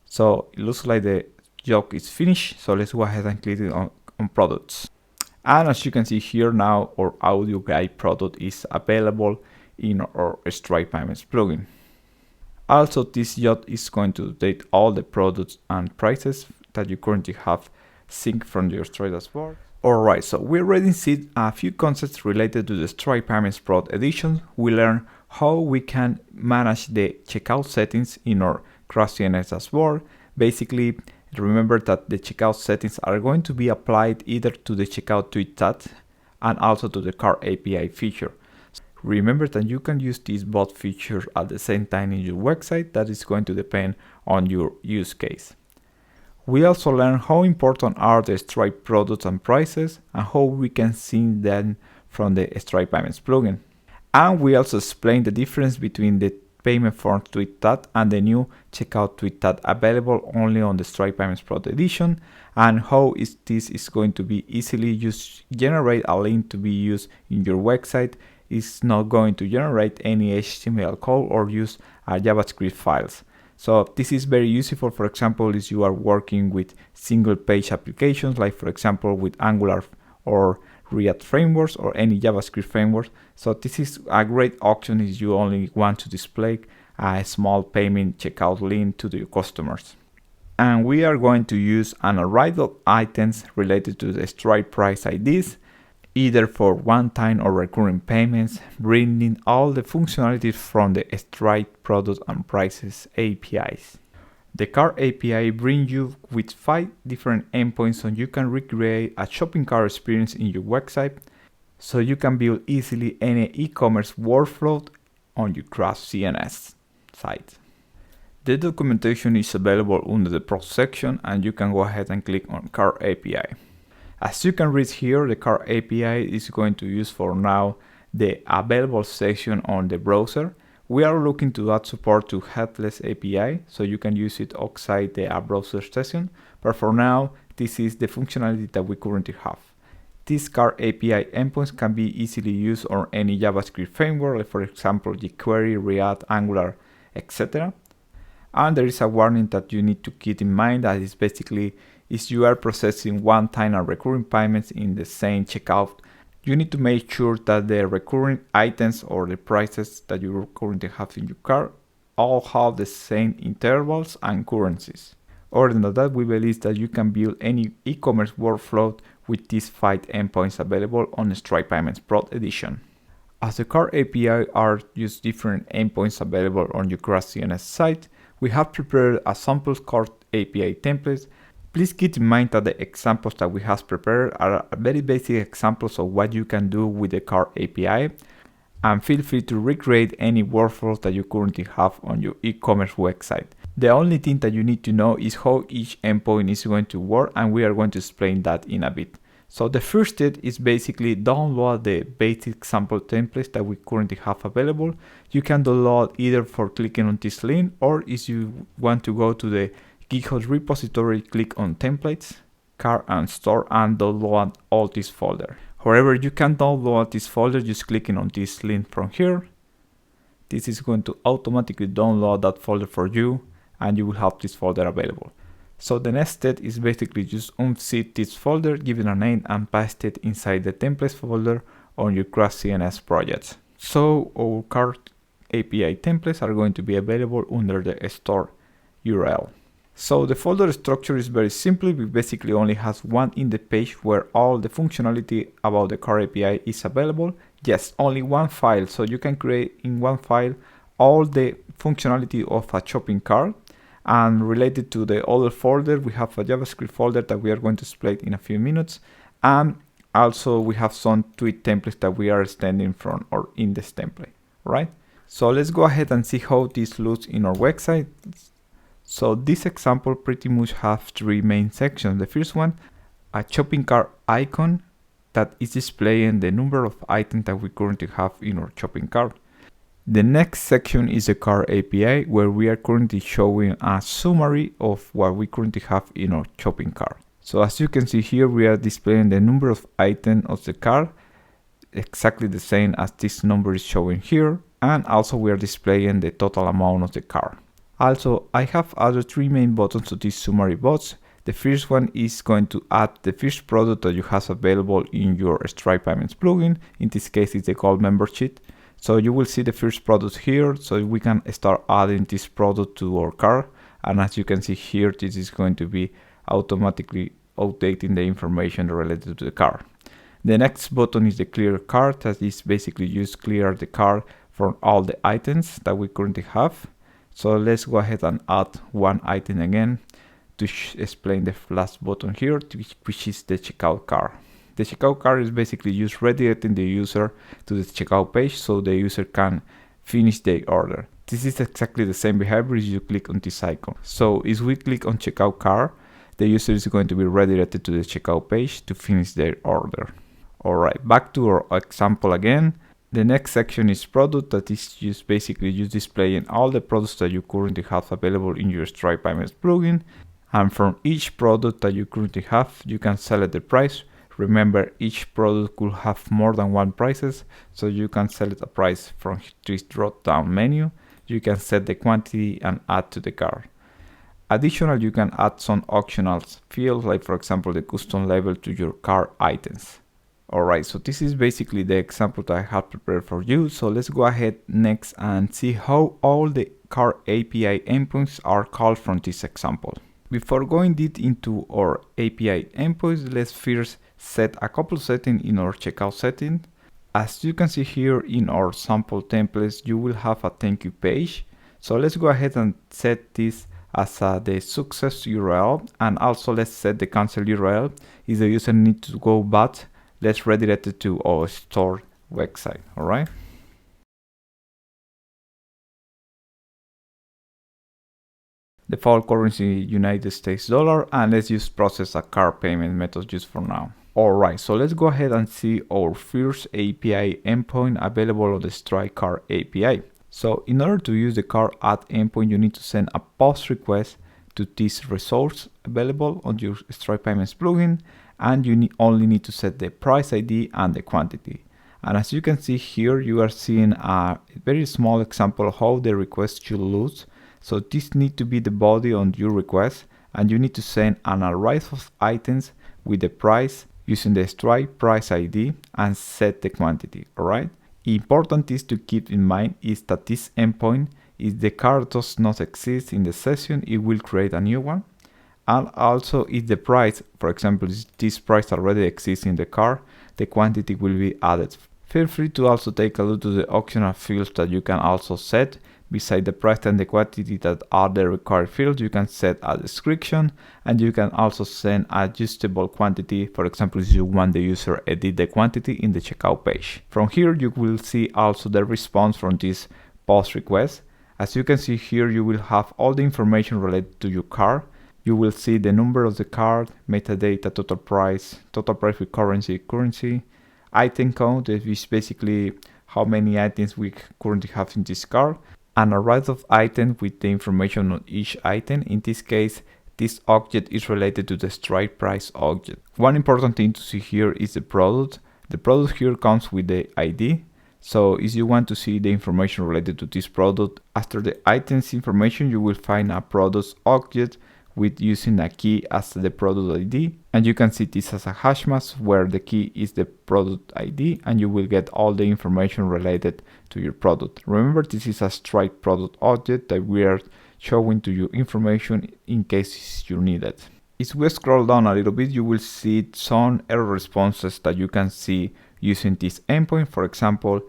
So it looks like the job is finished. So let's go ahead and click on products. And as you can see here now, our audio guide product is available in our Stripe Payments plugin. Also, this job is going to update all the products and prices that you currently have synced from your Stripe dashboard. Alright, so we already seen a few concepts related to the Stripe Payments Pro edition. We learned how we can manage the checkout settings in our Craft CMS dashboard. Basically, remember that the checkout settings are going to be applied either to the checkout tweet tab and also to the cart API feature. Remember that you can use these both features at the same time in your website. That is going to depend on your use case. We also learned how important are the Stripe products and prices and how we can sync them from the Stripe Payments plugin. And we also explained the difference between the payment form tweet tab and the new checkout tweet tab available only on the Stripe Payments Pro edition, and how this is going to be easily generate a link to be used in your website. It's not going to generate any HTML code or use JavaScript files. So this is very useful, for example, if you are working with single page applications, like for example with Angular or React frameworks or any JavaScript framework. So this is a great option if you only want to display a small payment checkout link to the customers. And we are going to use an array of items related to the Stripe price IDs, either for one-time or recurring payments, bringing all the functionalities from the Stripe product and prices APIs. The cart API brings you with 5 different endpoints so you can recreate a shopping cart experience in your website, so you can build easily any e-commerce workflow on your Craft CMS site. The documentation is available under the Pro section, and you can go ahead and click on Cart API. As you can read here, the Cart API is going to use for now the available section on the browser. We are looking to add support to headless API, so you can use it outside the browser session, but for now, this is the functionality that we currently have. These cart API endpoints can be easily used on any JavaScript framework, like for example jQuery, React, Angular, etc. And there is a warning that you need to keep in mind, that is basically if you are processing one-time and recurring payments in the same checkout, you need to make sure that the recurring items or the prices that you currently have in your cart all have the same intervals and currencies. Other than that, we believe that you can build any e-commerce workflow with these 5 endpoints available on the Stripe Payments Pro edition. As the cart API are just different endpoints available on your Craft CMS site, we have prepared a sample cart API template. Please keep in mind that the examples that we have prepared are very basic examples of what you can do with the cart API. and feel free to recreate any workflows that you currently have on your e-commerce website. The only thing that you need to know is how each endpoint is going to work, and we are going to explain that in a bit. So the first step is basically download the basic sample templates that we currently have available. You can download either for clicking on this link, or if you want to go to the GitHub repository, click on templates, cart and store, and download all this folder. However, you can download this folder just clicking on this link from here. This is going to automatically download that folder for you, and you will have this folder available. So the next step is basically just unzip this folder, give it a name, and paste it inside the templates folder on your Craft CMS project. So our cart API templates are going to be available under the store URL. So the folder structure is very simple. We basically only has one index page where all the functionality about the cart API is available. Yes, only one file. So you can create in one file all the functionality of a shopping cart. And related to the other folder, we have a JavaScript folder that we are going to explain in a few minutes. And also we have some twig templates that we are extending from our index template, right? So let's go ahead and see how this looks in our website. So this example pretty much has three main sections. The first one, a shopping cart icon that is displaying the number of items that we currently have in our shopping cart. The next section is the cart API, where we are currently showing a summary of what we currently have in our shopping cart. So as you can see here, we are displaying the number of items of the cart, exactly the same as this number is showing here. And also we are displaying the total amount of the cart. Also, I have other three main buttons to this summary box. The first one is going to add the first product that you have available in your Stripe Payments plugin. In this case, it's the Gold membership. So you will see the first product here, so we can start adding this product to our cart. And as you can see here, this is going to be automatically updating the information related to the cart. The next button is the clear cart, that is basically just clear the cart from all the items that we currently have. So let's go ahead and add one item again to explain the last button here, which is the checkout cart. The checkout cart is basically just redirecting the user to the checkout page so the user can finish their order. This is exactly the same behavior as you click on this icon. So if we click on checkout cart, the user is going to be redirected to the checkout page to finish their order. Alright, back to our example again. The next section is product, that is just basically just displaying all the products that you currently have available in your Stripe Payments plugin. And from each product that you currently have, you can select the price. Remember, each product could have more than one prices, so you can select a price from this drop down menu. You can set the quantity and add to the cart. Additionally, you can add some optional fields, like for example the custom label to your cart items. Alright, so this is basically the example that I have prepared for you. So let's go ahead next and see how all the cart API endpoints are called from this example. Before going deep into our API endpoints, let's first set a couple settings in our checkout setting. As you can see here in our sample templates, you will have a thank you page. So let's go ahead and set this as the success URL, and also let's set the cancel URL if the user needs to go back. Let's redirect it to our store website. All right. Default currency United States dollar, and let's just process a card payment method just for now. Alright, so let's go ahead and see our first API endpoint available on the Stripe Card API. So in order to use the card add endpoint, you need to send a post request to this resource available on your Stripe Payments plugin, and you only need to set the price ID and the quantity. And as you can see here, you are seeing a very small example of how the request should look. So this needs to be the body on your request, and you need to send an array of items with the price using the Stripe price ID and set the quantity. Alright. Important is to keep in mind is that this endpoint, if the card does not exist in the session, it will create a new one. And also if the price, for example, this price already exists in the card, the quantity will be added. Feel free to also take a look to the optional fields that you can also set beside the price and the quantity that are the required fields, you can set a description, and you can also send adjustable quantity. For example, if you want the user edit the quantity in the checkout page. From here, you will see also the response from this post request. As you can see here, you will have all the information related to your cart. You will see the number of the cart, metadata, total price with currency, item count, that is basically how many items we currently have in this cart, and a array of items with the information on each item. In this case, this object is related to the Stripe price object. One important thing to see here is the product. The product here comes with the ID. So if you want to see the information related to this product, after the items information, you will find a products object with using a key as the product ID, and you can see this as a hash mask where the key is the product ID, and you will get all the information related to your product. Remember, this is a Stripe product object that we are showing to you information in case you need it. If we scroll down a little bit, you will see some error responses that you can see using this endpoint. For example,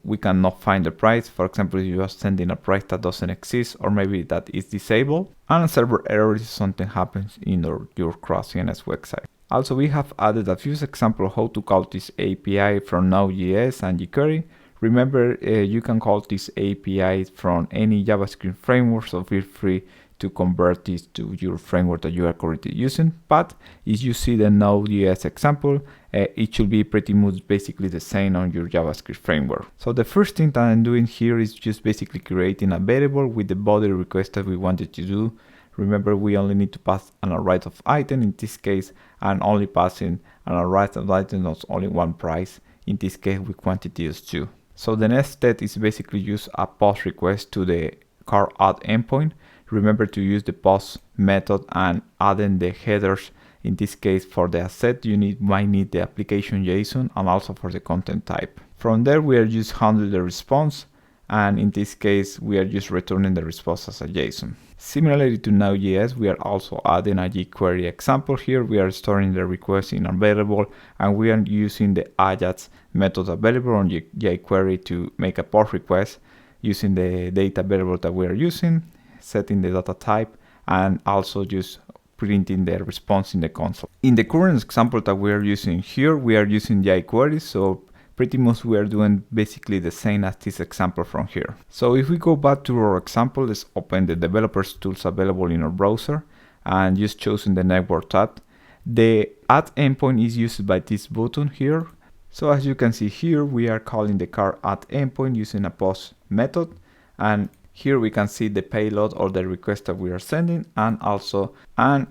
we cannot find the price. For example, if you are sending a price that doesn't exist, or maybe that is disabled. And a server error is something happens in your Craft CMS website. Also, we have added a few examples of how to call this API from Node.js and jQuery. Remember, you can call this API from any JavaScript framework, so feel free to convert this to your framework that you are currently using. But if you see the Node.js example, it should be pretty much basically the same on your JavaScript framework. So the first thing that I'm doing here is just basically creating a variable with the body request that we wanted to do. Remember, we only need to pass an array of item. In this case, I'm only passing an array of items of only one price. In this case, with quantity is 2. So the next step is basically use a post request to the cart add endpoint. Remember to use the post method and add in the headers. In this case, for the asset, you might need the application JSON and also for the content type. From there, we are just handling the response, and in this case, we are just returning the response as a JSON. Similarly to Node.js, we are also adding a jQuery example here. We are storing the request in a variable, and we are using the Ajax method available on jQuery to make a post request using the data variable that we are using, setting the data type, and also just printing the response in the console. In the current example that we are using here, we are using jQuery, so pretty much we are doing basically the same as this example from here. So if we go back to our example, let's open the developers tools available in our browser and just choosing the network tab. The add endpoint is used by this button here. So as you can see here, we are calling the cart add endpoint using a post method, and here we can see the payload or the request that we are sending, and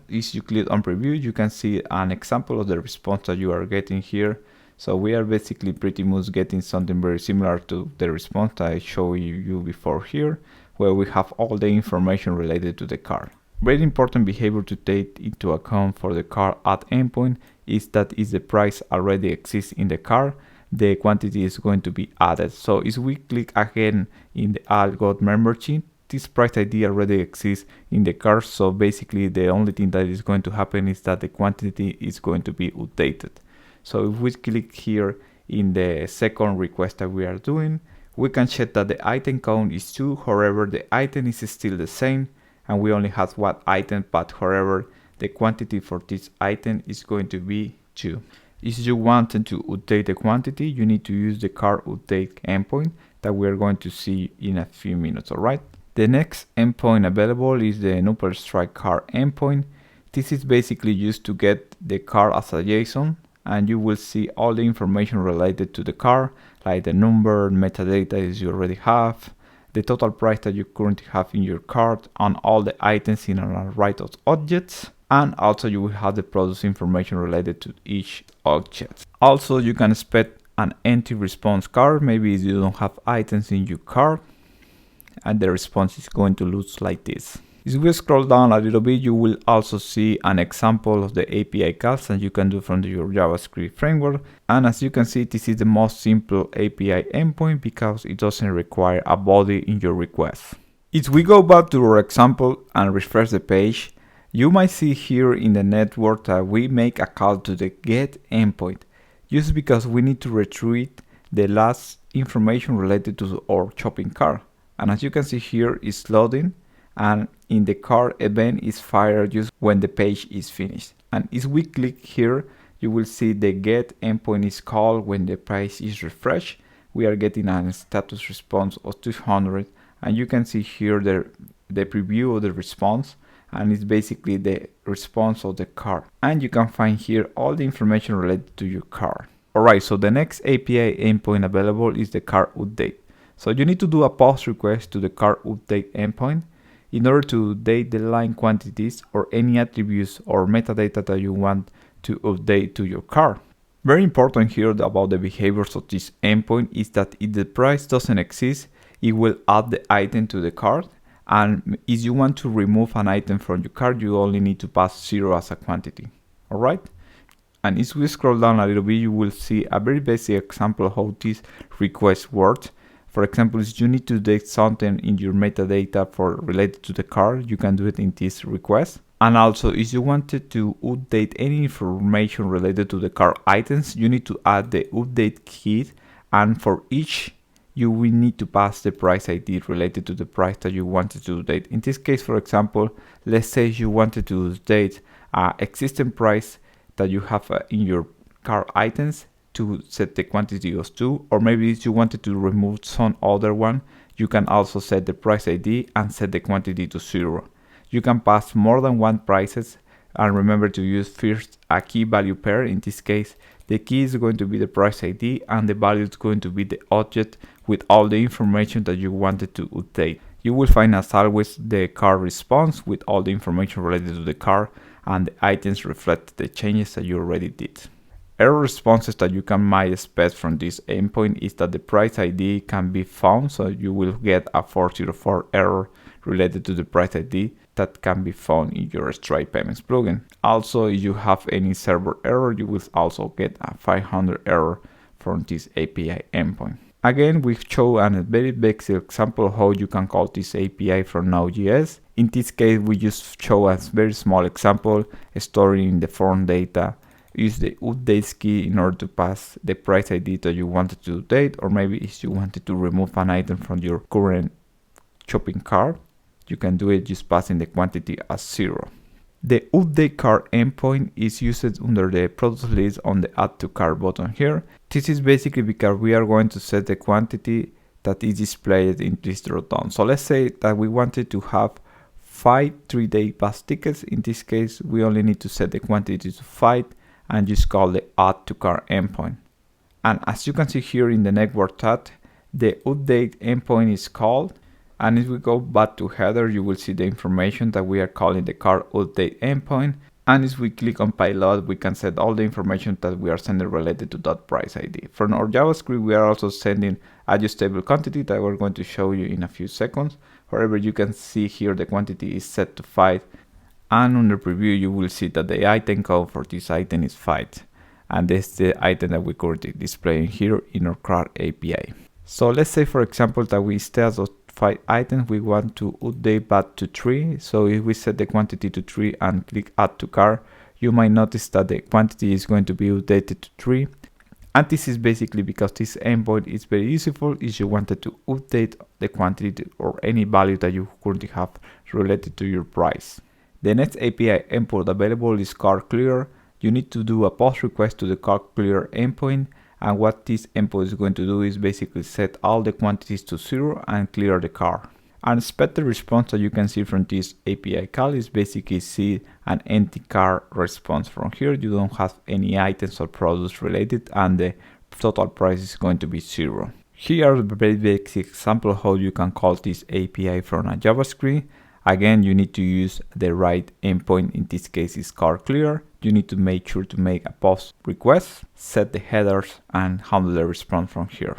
if you click on preview, you can see an example of the response that you are getting here. So we are basically pretty much getting something very similar to the response that I showed you before here, where we have all the information related to the cart. Very important behavior to take into account for the cart add endpoint is that if the price already exists in the cart, the quantity is going to be added. So if we click again in the add got membership, this price ID already exists in the cart. So basically the only thing that is going to happen is that the quantity is going to be updated. So if we click here in the second request that we are doing, we can check that the item count is 2. However, the item is still the same, and we only have one item, but however, the quantity for this item is going to be 2. If you want to update the quantity, you need to use the cart update endpoint that we are going to see in a few minutes, alright? The next endpoint available is the enupal-stripe cart endpoint. This is basically used to get the cart as a JSON, and you will see all the information related to the cart, like the number, metadata as you already have, the total price that you currently have in your cart, and all the items in an array of objects. And also you will have the product information related to each object. Also, you can expect an empty response cart, maybe if you don't have items in your cart, and the response is going to look like this. If we scroll down a little bit, you will also see an example of the API calls that you can do from your JavaScript framework. And as you can see, this is the most simple API endpoint because it doesn't require a body in your request. If we go back to our example and refresh the page, you might see here in the network that we make a call to the get endpoint, just because we need to retrieve the last information related to our shopping cart. And as you can see here, it's loading, and in the cart event is fired just when the page is finished. And if we click here, you will see the get endpoint is called when the page is refreshed. We are getting a status response of 200, and you can see here the preview of the response, and it's basically the response of the cart. And you can find here all the information related to your cart. Alright, so the next API endpoint available is the cart update. So you need to do a post request to the cart update endpoint in order to update the line quantities or any attributes or metadata that you want to update to your cart. Very important here about the behaviors of this endpoint is that if the price doesn't exist, it will add the item to the cart, and if you want to remove an item from your cart, you only need to pass 0 as a quantity. Alright? And if we scroll down a little bit, you will see a very basic example of how this request works. For example, if you need to update something in your metadata for related to the cart, you can do it in this request. And also, if you wanted to update any information related to the cart items, you need to add the update key, and for each you will need to pass the price ID related to the price that you wanted to update. In this case, for example, let's say you wanted to update existing price that you have in your cart items to set the quantity as 2, or maybe if you wanted to remove some other one, you can also set the price ID and set the quantity to 0. You can pass more than one prices, and remember to use first a key value pair. In this case, the key is going to be the price ID and the value is going to be the object with all the information that you wanted to update. You will find as always the cart response with all the information related to the cart, and the items reflect the changes that you already did. Error responses that you might expect from this endpoint is that the price ID can be found, so you will get a 404 error related to the price ID that can be found in your Stripe Payments plugin. Also, if you have any server error, you will also get a 500 error from this API endpoint. Again, we show a very basic example of how you can call this API from Node.js. In this case, we just show a very small example, storing the form data. Use the update key in order to pass the price ID that you wanted to update, or maybe if you wanted to remove an item from your current shopping cart, you can do it just passing the quantity as 0. The update cart endpoint is used under the product list on the add to cart button here. This is basically because we are going to set the quantity that is displayed in this dropdown. So let's say that we wanted to have 5 3-day pass tickets. In this case, we only need to set the quantity to 5 and just call the add to cart endpoint. And as you can see here in the network tab, the update endpoint is called. And if we go back to header, you will see the information that we are calling the cart update endpoint. And if we click on pilot, we can set all the information that we are sending related to that price ID. From our JavaScript, we are also sending adjustable quantity that we're going to show you in a few seconds. However, you can see here the quantity is set to 5. And under preview, you will see that the item code for this item is 5. And this is the item that we currently displaying here in our cart API. So let's say, for example, that we instead of 5 items, we want to update back to 3. So if we set the quantity to 3 and click add to cart, you might notice that the quantity is going to be updated to 3. And this is basically because this endpoint is very useful if you wanted to update the quantity or any value that you currently have related to your price. The next API endpoint available is cart clear. You need to do a post request to the cart clear endpoint. And what this endpoint is going to do is basically set all the quantities to 0 and clear the cart. An expected response that you can see from this API call is basically see an empty cart response. From here, you don't have any items or products related, and the total price is going to be 0. Here are the very basic example of how you can call this API from a JavaScript. Again, you need to use the right endpoint. In this case, is cart clear. You need to make sure to make a post request, set the headers, and handle the response from here.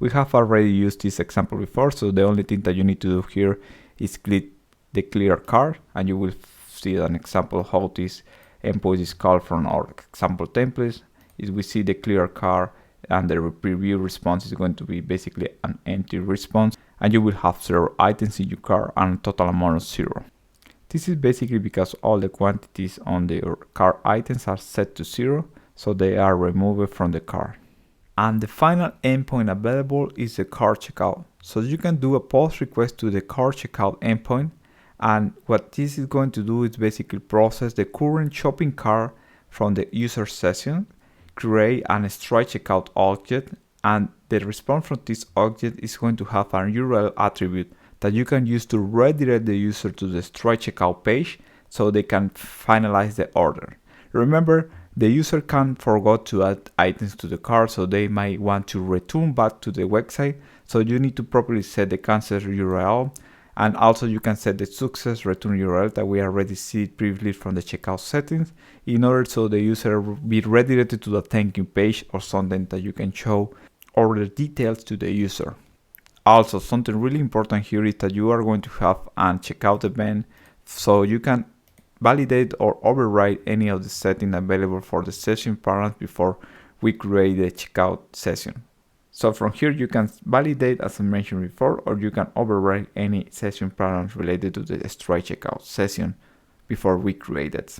We have already used this example before, so the only thing that you need to do here is click the clear cart, and you will see an example of how this endpoint is called from our example templates. If we see the clear cart, and the preview response is going to be basically an empty response, and you will have 0 items in your cart and a total amount of 0. This is basically because all the quantities on the cart items are set to 0, so they are removed from the cart. And the final endpoint available is the cart checkout. So you can do a post request to the cart checkout endpoint, and what this is going to do is basically process the current shopping cart from the user session, create an Stripe checkout object, and the response from this object is going to have an URL attribute that you can use to redirect the user to the Stripe checkout page so they can finalize the order. Remember, the user can forget to add items to the cart, so they might want to return back to the website. So you need to properly set the cancel URL, and also you can set the success return URL that we already see previously from the checkout settings, in order so the user will be redirected to the thank you page or something that you can show order details to the user. Also, something really important here is that you are going to have a checkout event, so you can validate or override any of the settings available for the session params before we create the checkout session. So from here you can validate, as I mentioned before, or you can override any session params related to the Stripe checkout session before we create it.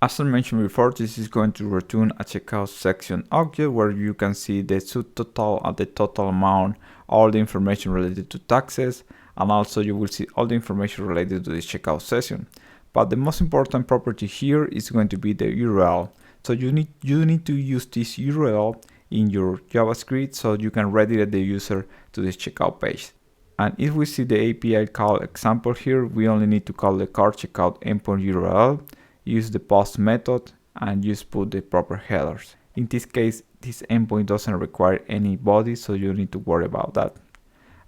As I mentioned before, this is going to return a checkout section object where you can see the subtotal and the total amount, all the information related to taxes, and also you will see all the information related to the checkout session. But the most important property here is going to be the URL. So you need to use this URL in your JavaScript so you can redirect the user to this checkout page. And if we see the API call example here, we only need to call the cart checkout endpoint URL, use the post method, and just put the proper headers. In this case, this endpoint doesn't require any body, so you don't need to worry about that.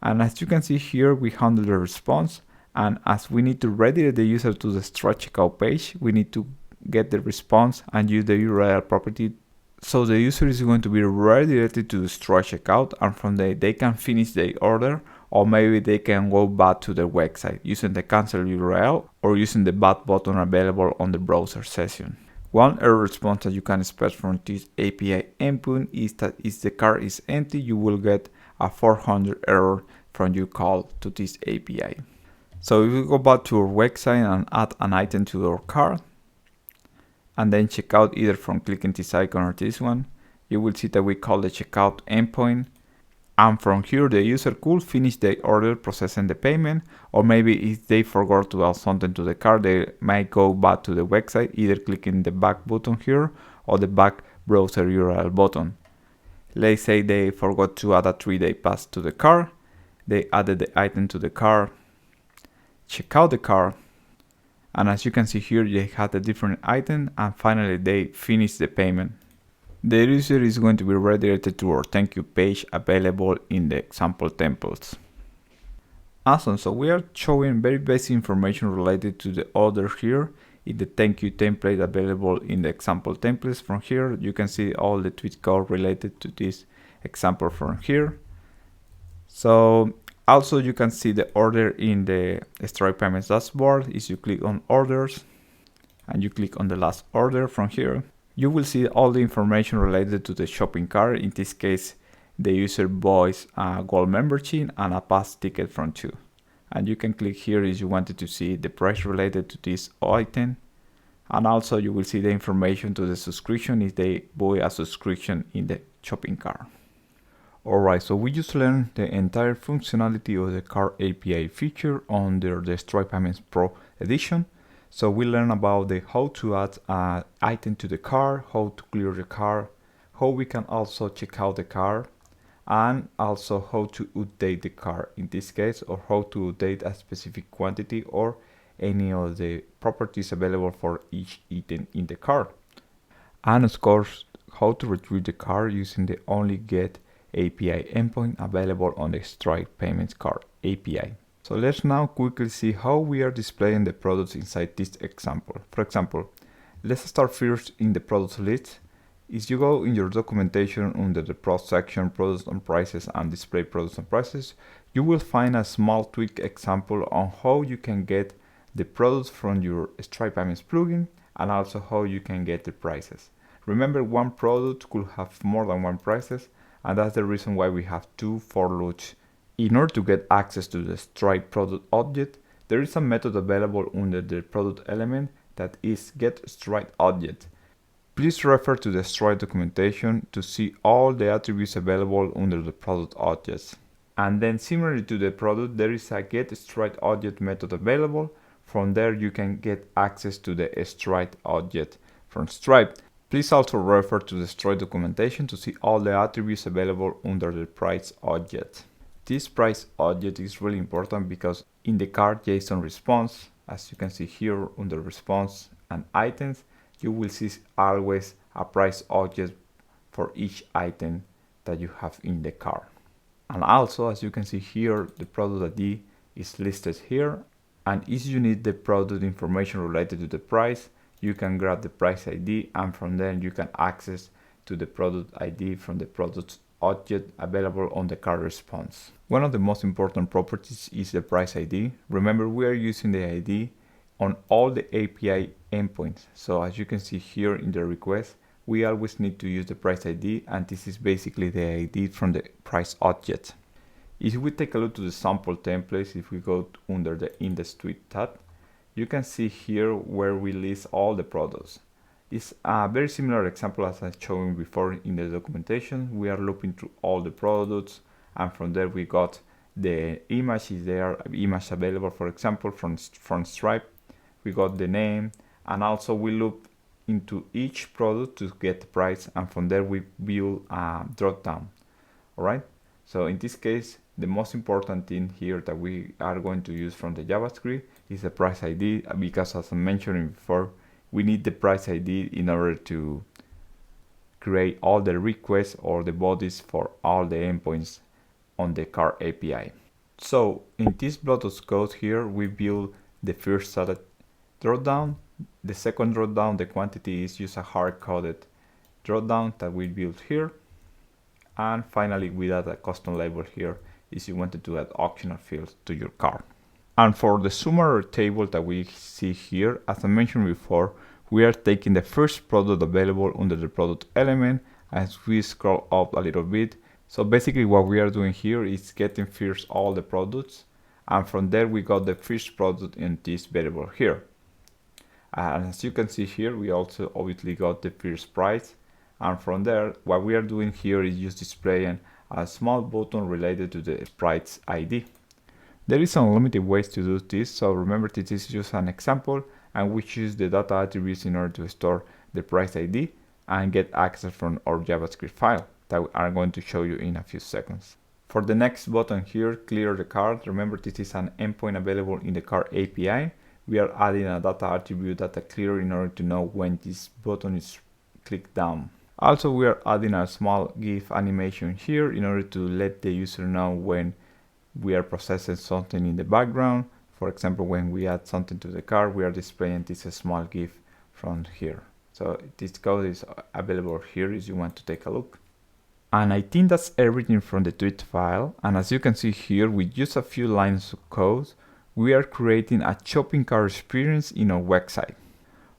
And as you can see here, we handle the response. And as we need to redirect the user to the Stripe checkout page, we need to get the response and use the URL property. So the user is going to be redirected to the Stripe checkout, and from there they can finish the order, or maybe they can go back to their website using the cancel URL or using the back button available on the browser session. One error response that you can expect from this API endpoint is that if the cart is empty, you will get a 400 error from your call to this API. So if we go back to our website and add an item to our cart, and then check out either from clicking this icon or this one, you will see that we call the checkout endpoint. And from here, the user could finish the order processing the payment, or maybe if they forgot to add something to the cart, they might go back to the website, either clicking the back button here or the back browser URL button. Let's say they forgot to add a 3-day pass to the cart. They added the item to the cart, check out the cart, and as you can see here, they had a different item, and finally they finished the payment. The user is going to be redirected to our thank you page available in the example templates. Awesome, so we are showing very basic information related to the order here in the thank you template available in the example templates. From here you can see all the tweet code related to this example from here. So also you can see the order in the Stripe Payments dashboard. If you click on orders and you click on the last order from here, you will see all the information related to the shopping cart. In this case, the user buys a gold membership and a pass ticket from 2. And you can click here if you wanted to see the price related to this item. And also you will see the information to the subscription if they buy a subscription in the shopping cart. Alright, so we just learned the entire functionality of the Cart API feature under the Stripe Payments Pro edition. So we learned about how to add an item to the cart, how to clear the cart, how we can also check out the cart, and also how to update the cart in this case, or how to update a specific quantity or any of the properties available for each item in the cart. And of course, how to retrieve the cart using the only get API endpoint available on the Stripe Payments Cart API. So let's now quickly see how we are displaying the products inside this example. For example, let's start first in the products list. If you go in your documentation under the Pro section, products and prices, and display products and prices, you will find a small tweak example on how you can get the products from your Stripe Payments plugin, and also how you can get the prices. Remember, one product could have more than one prices, and that's the reason why we have two for loops. In order to get access to the Stripe product object, there is a method available under the product element that is getStripeObject. Please refer to the Stripe documentation to see all the attributes available under the product objects. And then similarly to the product, there is a get stripe object method available. From there you can get access to the stripe object from Stripe. Please also refer to the Stripe documentation to see all the attributes available under the price object. This price object is really important because in the cart JSON response, as you can see here under response and items, you will see always a price object for each item that you have in the cart. And also, as you can see here, the product ID is listed here. And if you need the product information related to the price, you can grab the price ID, and from there you can access to the product ID from the product object available on the cart response. One of the most important properties is the price ID. Remember, we are using the ID on all the API endpoints. So as you can see here in the request, we always need to use the price ID, and this is basically the ID from the price object. If we take a look to the sample templates, if we go under the index tweak tab, you can see here where we list all the products. It's a very similar example as I showed before in the documentation. We are looping through all the products, and from there we got the image. Is there image available, for example, from Stripe? We got the name, and also we loop into each product to get the price, and from there we build a drop down. All right. So in this case, the most important thing here that we are going to use from the JavaScript is the price ID, because as I mentioned before, we need the price ID in order to create all the requests or the bodies for all the endpoints on the cart API. So in this block of code here, we build the first salad dropdown. The second dropdown, the quantity is just a hard-coded dropdown that we built here. And finally, we add a custom label here if you wanted to add optional fields to your cart. And for the summary table that we see here, as I mentioned before, we are taking the first product available under the product element. As we scroll up a little bit, so basically what we are doing here is getting first all the products, and from there we got the first product in this variable here. And as you can see here, we also obviously got the first price, and from there what we are doing here is just displaying a small button related to the price ID. There is unlimited ways to do this, so remember this is just an example, and we choose the data attributes in order to store the price ID and get access from our JavaScript file that I'm going to show you in a few seconds. For the next button here, clear the cart, remember this is an endpoint available in the cart API. We are adding a data attribute data clear in order to know when this button is clicked down. Also, we are adding a small GIF animation here in order to let the user know when we are processing something in the background. For example, when we add something to the cart, we are displaying this small GIF from here. So this code is available here if you want to take a look. And I think that's everything from the tweet file. And as you can see here, with just a few lines of code, we are creating a shopping cart experience in our website.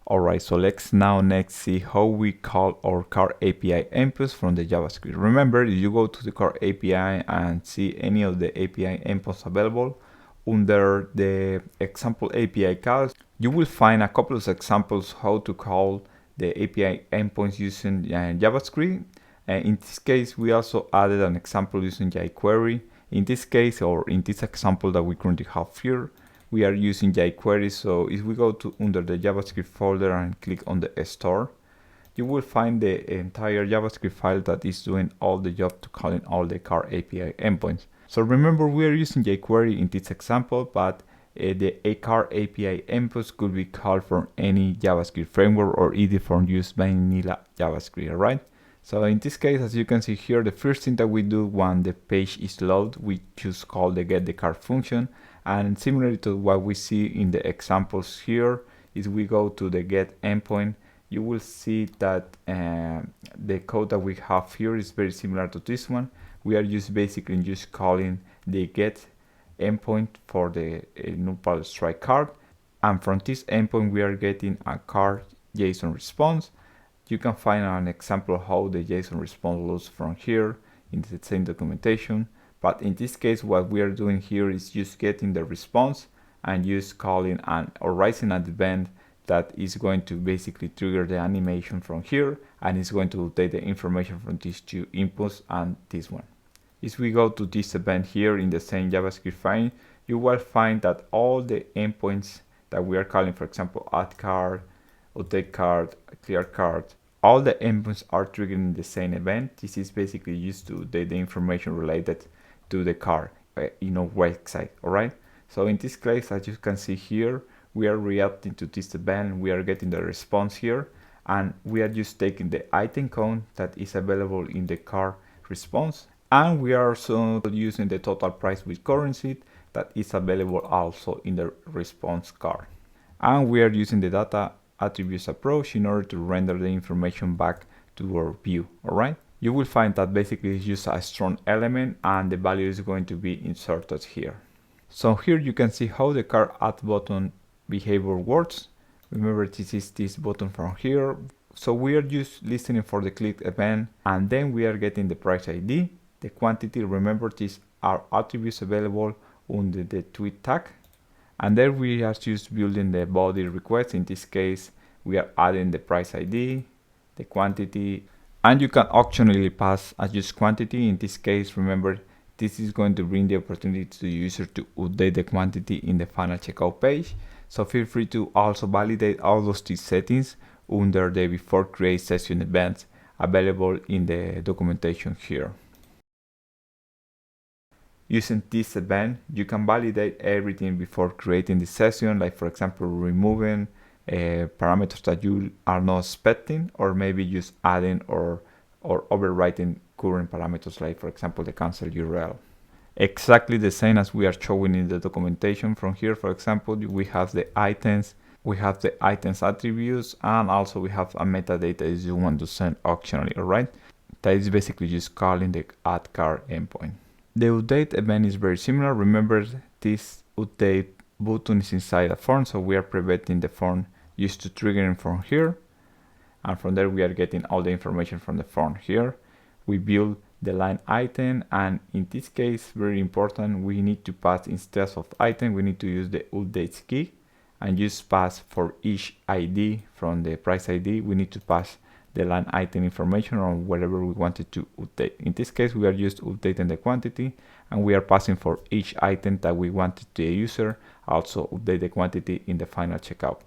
Alright, so let's now next see how we call our cart API endpoints from the JavaScript. Remember, if you go to the cart API and see any of the API endpoints available, under the example API calls, you will find a couple of examples how to call the API endpoints using JavaScript. And in this case, we also added an example using jQuery. In this case, or in this example that we currently have here, we are using jQuery. So if we go to under the JavaScript folder and click on the store, you will find the entire JavaScript file that is doing all the job to calling all the cart API endpoints. So remember, we are using jQuery in this example, but the cart API endpoints could be called from any JavaScript framework or either from used vanilla JavaScript, right? So in this case, as you can see here, the first thing that we do when the page is loaded, we just call the get the cart function. And similarly to what we see in the examples here, is we go to the get endpoint, you will see that the code that we have here is very similar to this one. We are just basically just calling the get endpoint for the enupal-stripe cart, and from this endpoint we are getting a cart JSON response. You can find an example of how the JSON response looks from here in the same documentation. But in this case, what we are doing here is just getting the response and just calling or raising an event that is going to basically trigger the animation from here, and it's going to take the information from these two inputs and this one. If we go to this event here in the same JavaScript file, you will find that all the endpoints that we are calling, for example, add card, update card, clear card, all the endpoints are triggered in the same event. This is basically used to the information related to the card in our website, all right? So in this case, as you can see here, we are reacting to this event, we are getting the response here, and we are just taking the item count that is available in the card response, and we are also using the total price with currency that is available also in the response card. And we are using the data attributes approach in order to render the information back to our view, all right? You will find that basically it's just a strong element and the value is going to be inserted here. So here you can see how the card add button behavior works. Remember, this is this button from here. So we are just listening for the click event, and then we are getting the price ID, the quantity. Remember, these are attributes available under the twig tag. And then we are just building the body request. In this case, we are adding the price ID, the quantity, and you can optionally pass a just quantity. In this case, remember, this is going to bring the opportunity to the user to update the quantity in the final checkout page. So feel free to also validate all of these settings under the before create session events available in the documentation here. Using this event, you can validate everything before creating the session, like for example, removing parameters that you are not expecting, or maybe just adding or overwriting current parameters, like for example, the cancel URL. Exactly the same as we are showing in the documentation. From here, for example, we have the items, attributes, and also we have a metadata if you want to send optionally, all right? That is basically just calling the add card endpoint. The update event is very similar. Remember, this update button is inside a form, so we are preventing the form used to triggering from here, and from there we are getting all the information from the form here. We build the line item, and in this case, very important, we need to pass, instead of item, we need to use the updates key and just pass for each ID from the price ID. We need to pass the line item information on whatever we wanted to update. In this case, we are just updating the quantity, and we are passing for each item that we wanted the user also update the quantity in the final checkout.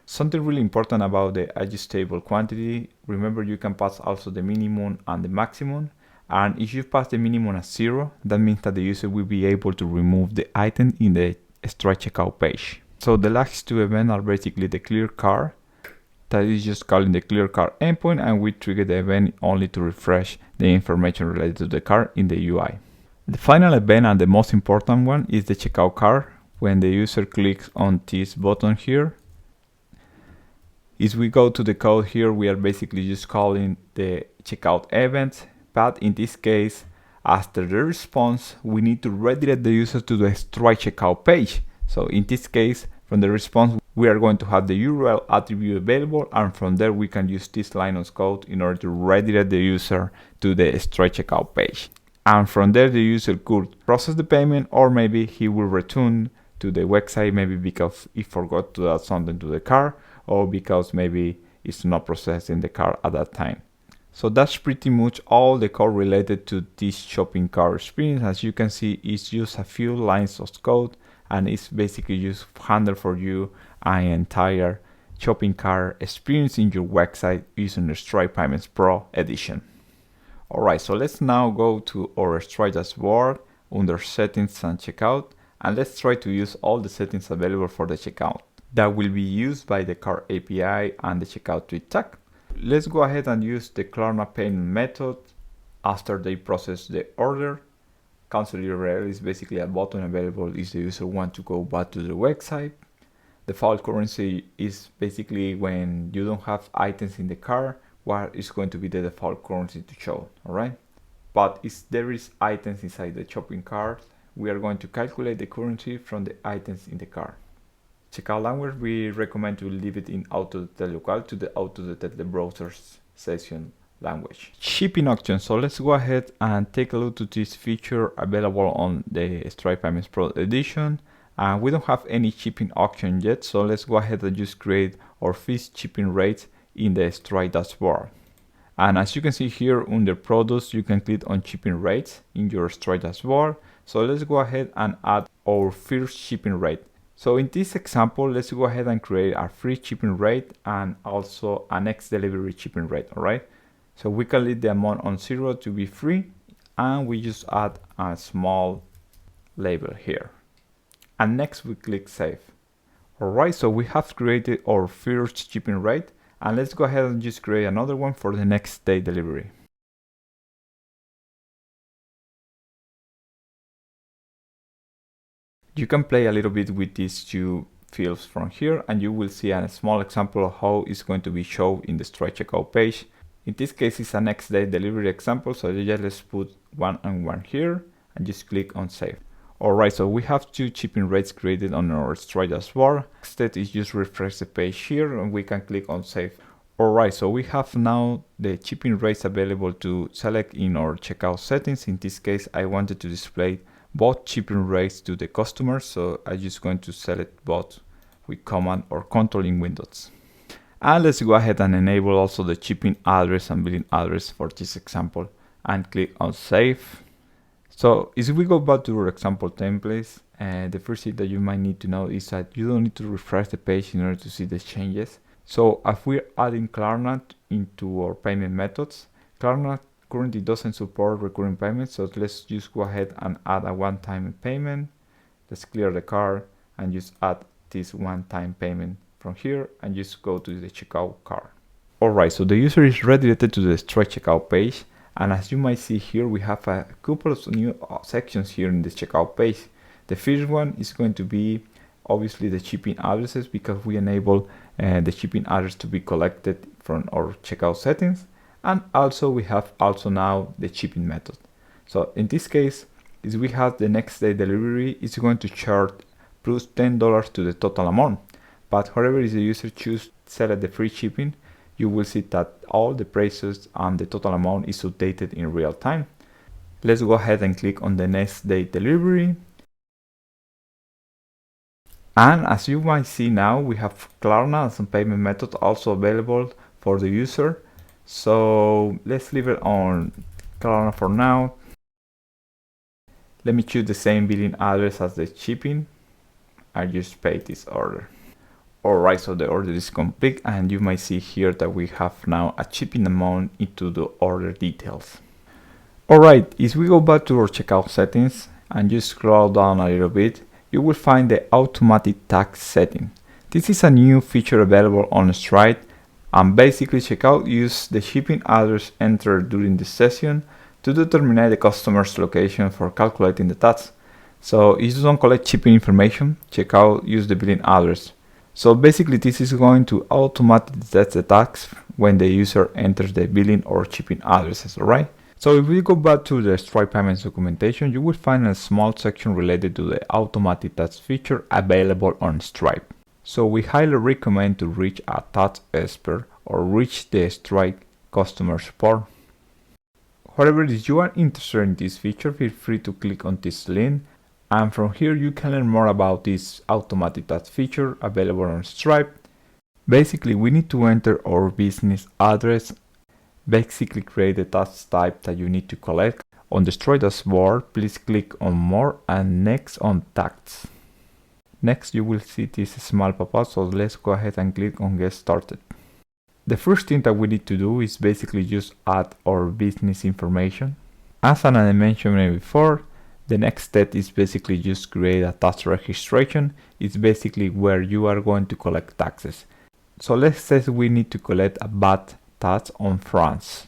Something really important about the adjustable quantity, remember, you can pass also the minimum and the maximum. And if you pass the minimum as 0, that means that the user will be able to remove the item in the Stripe checkout page. So the last two events are basically the clear card, that is just calling the clear card endpoint, and we trigger the event only to refresh the information related to the card in the UI. The final event, and the most important one, is the checkout card. When the user clicks on this button here, if we go to the code here, we are basically just calling the checkout event, but in this case, after the response, we need to redirect the user to the Stripe checkout page. So in this case, from the response, we are going to have the URL attribute available, and from there we can use this line of code in order to redirect the user to the Stripe checkout page. And from there, the user could process the payment, or maybe he will return to the website, maybe because he forgot to add something to the cart, or because maybe it's not processing the cart at that time. So that's pretty much all the code related to this shopping cart experience. As you can see, it's just a few lines of code, and it's basically just handle for you an entire shopping cart experience in your website using the Stripe Payments Pro edition. Alright, so let's now go to our Stripe dashboard under settings and checkout, and let's try to use all the settings available for the checkout that will be used by the cart API and the checkout twig tag. Let's go ahead and use the Klarna payment method. After they process the order, cancel URL is basically a button available if the user wants to go back to the website. Default currency is basically when you don't have items in the cart, what is going to be the default currency to show, all right? But if there is items inside the shopping cart, we are going to calculate the currency from the items in the cart. Checkout language, we recommend to leave it in auto-detect local to the auto-detect the browser's session language. Shipping options, so let's go ahead and take a look at this feature available on the Stripe Payments Pro edition. We don't have any shipping option yet, so let's go ahead and just create our first shipping rates in the Stripe dashboard. And as you can see here under products, you can click on shipping rates in your Stripe dashboard. So let's go ahead and add our first shipping rate. So in this example, let's go ahead and create a free shipping rate and also a next delivery shipping rate, all right? So we can leave the amount on 0 to be free, and we just add a small label here. And next we click save. All right, so we have created our first shipping rate, and let's go ahead and just create another one for the next day delivery. You can play a little bit with these two fields from here, and you will see a small example of how it's going to be shown in the Stripe checkout page. In this case, it's a next day delivery example, so let's put 1 and 1 here and just click on save. Alright, so we have two shipping rates created on our Stripe dashboard. Next step is just refresh the page here and we can click on save. Alright, so we have now the shipping rates available to select in our checkout settings. In this case, I wanted to display both shipping rates to the customer, so I'm just going to select both with Command or Control in Windows. And let's go ahead and enable also the shipping address and billing address for this example and click on save. So if we go back to our example templates, the first thing that you might need to know is that you don't need to refresh the page in order to see the changes. So if we're adding Klarna into our payment methods, Klarna currently doesn't support recurring payments, so let's just go ahead and add a one-time payment. Let's clear the card and just add this one-time payment from here and just go to the checkout card. Alright, so the user is redirected to the Stripe checkout page, and as you might see here, we have a couple of new sections here in the checkout page. The first one is going to be obviously the shipping addresses, because we enable the shipping address to be collected from our checkout settings. And also we have now the shipping method. So in this case, if we have the next day delivery, it's going to charge plus $10 to the total amount. But however, if the user chooses to select the free shipping, you will see that all the prices and the total amount is updated in real time. Let's go ahead and click on the next day delivery. And as you might see now, we have Klarna and some payment methods also available for the user. So let's leave it on Klarna for now. Let me choose the same billing address as the shipping. I just pay this order. Alright, so the order is complete, and you might see here that we have now a shipping amount into the order details. Alright, if we go back to our checkout settings and just scroll down a little bit, you will find the automatic tax setting. This is a new feature available on Stripe, and basically checkout uses the shipping address entered during the session to determine the customer's location for calculating the tax. So if you don't collect shipping information, checkout uses the billing address. So basically this is going to automatically detect the tax when the user enters the billing or shipping addresses, alright? So if we go back to the Stripe Payments documentation, you will find a small section related to the automatic tax feature available on Stripe. So we highly recommend to reach a tax expert or reach the Stripe customer support. However, if you are interested in this feature, feel free to click on this link, and from here you can learn more about this automatic tax feature available on Stripe. Basically, we need to enter our business address, basically create the tax type that you need to collect. On the Stripe dashboard, please click on More and next on Tax. Next, you will see this small pop-up, so let's go ahead and click on Get Started. The first thing that we need to do is basically just add our business information. As I mentioned before, the next step is basically just create a tax registration. It's basically where you are going to collect taxes. So let's say we need to collect a VAT tax on France.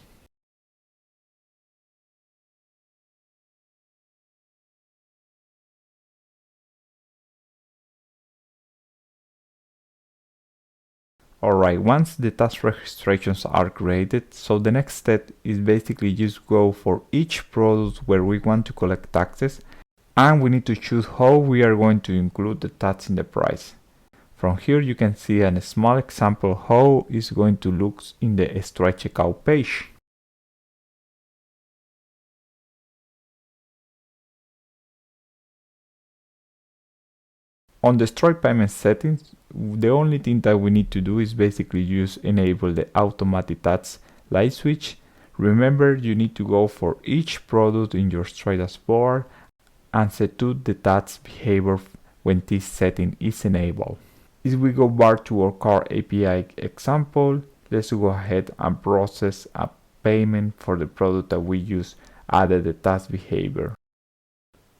Alright, once the tax registrations are created, so the next step is basically just go for each product where we want to collect taxes, and we need to choose how we are going to include the tax in the price. From here you can see a small example how it's going to look in the Stripe checkout page. On the Stripe payment settings, the only thing that we need to do is basically enable the automatic tax light switch. Remember, you need to go for each product in your Stripe dashboard and set to the task behavior when this setting is enabled. If we go back to our car API example, let's go ahead and process a payment for the product that we just added the task behavior.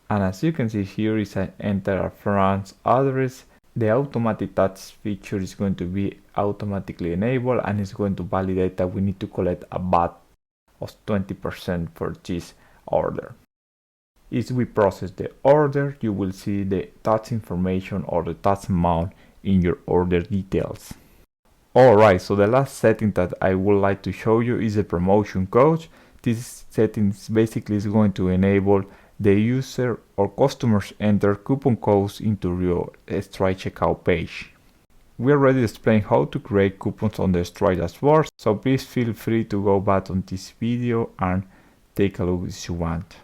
And as you can see here is an enter a friend's address. The automatic task feature is going to be automatically enabled and it's going to validate that we need to collect a VAT of 20% for this order. If we process the order, you will see the tax information or the tax amount in your order details. Alright, so the last setting that I would like to show you is the promotion code. This setting basically is going to enable the user or customers enter coupon codes into your Stripe checkout page. We already explained how to create coupons on the Stripe dashboard, so please feel free to go back on this video and take a look if you want.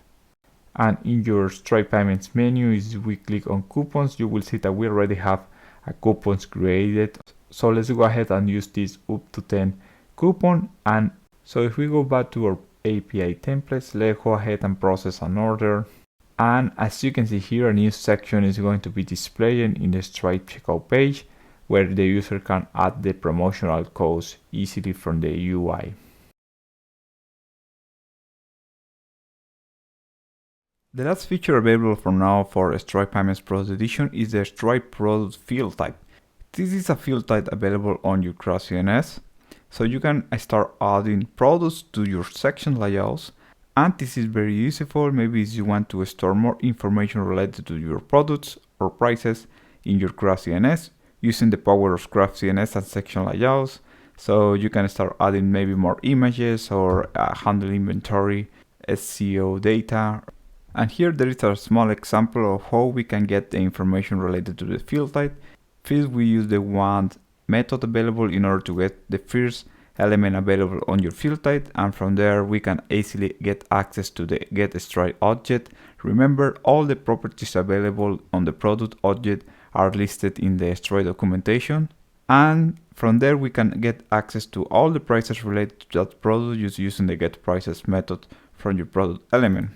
And in your Stripe payments menu, if we click on coupons, you will see that we already have a coupons created. So let's go ahead and use this up to 10 coupon. And so if we go back to our API templates, let's go ahead and process an order. And as you can see here, a new section is going to be displayed in the Stripe checkout page where the user can add the promotional codes easily from the UI. The last feature available for now for Stripe Payments Product Edition is the Stripe Product Field Type. This is a field type available on your Craft CMS, so you can start adding products to your section layouts, and this is very useful maybe if you want to store more information related to your products or prices in your Craft CMS using the power of Craft CMS and section layouts. So you can start adding maybe more images or handle inventory, SEO data. And here there is a small example of how we can get the information related to the field type. First, we use the one method available in order to get the first element available on your field type, and from there we can easily get access to the get Stripe object. Remember, all the properties available on the product object are listed in the Stripe documentation, and from there we can get access to all the prices related to that product just using the get prices method from your product element.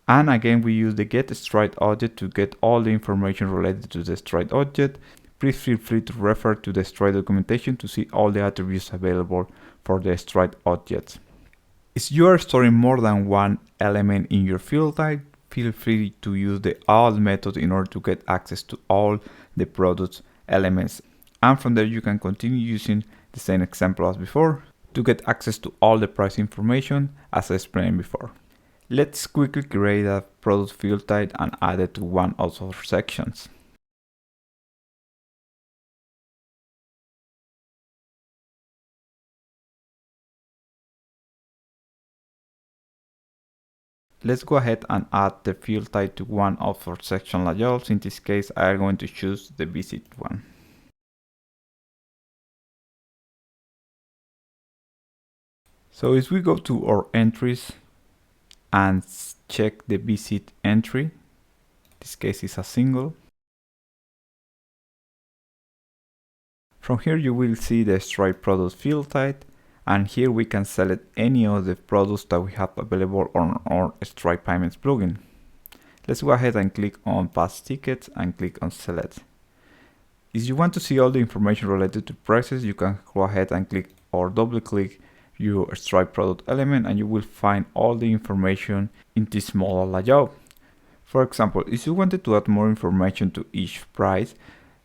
And again, we use the get Stripe object to get all the information related to the Stripe object. Please feel free to refer to the Stripe documentation to see all the attributes available for the Stripe objects. If you are storing more than one element in your field type, feel free to use the add method in order to get access to all the product elements. And from there you can continue using the same example as before to get access to all the price information as I explained before. Let's quickly create a product field type and add it to one of our sections. Let's go ahead and add the field type to one of our section layouts. In this case, I am going to choose the visit one. So if we go to our entries and check the visit entry, this case is a single. From here you will see the Stripe product field type, and here we can select any of the products that we have available on our Stripe Payments plugin. Let's go ahead and click on past tickets and click on select. If you want to see all the information related to prices, you can go ahead and click or double click your Stripe product element and you will find all the information in this small layout. For example, if you wanted to add more information to each price,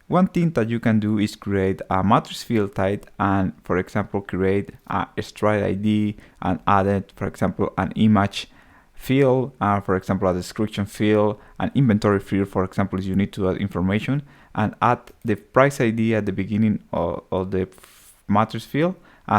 one thing that you can do is create a matrix field type and, for example, create a Stripe ID and add it, for example, an image field, for example, a description field, an inventory field, for example, if you need to add information, and add the price ID at the beginning of the matrix field.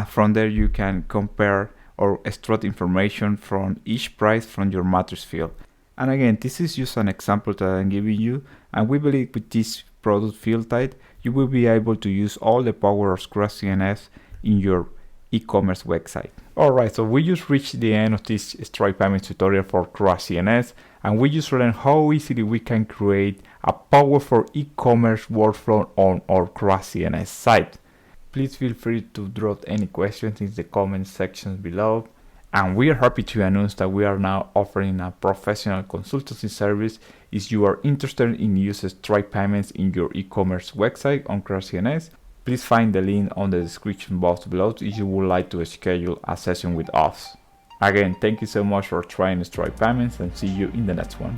From there, you can compare or extract information from each price from your matrix field. And again, this is just an example that I'm giving you, and we believe with this product field type, you will be able to use all the power of Craft CMS in your e-commerce website. Alright, so we just reached the end of this Stripe Payments tutorial for Craft CMS, and we just learned how easily we can create a powerful e-commerce workflow on our Craft CMS site. Please feel free to drop any questions in the comment section below. And we are happy to announce that we are now offering a professional consultancy service if you are interested in using Stripe payments in your e-commerce website on Craft CMS. Please find the link on the description box below if you would like to schedule a session with us. Again, thank you so much for trying Stripe payments and see you in the next one.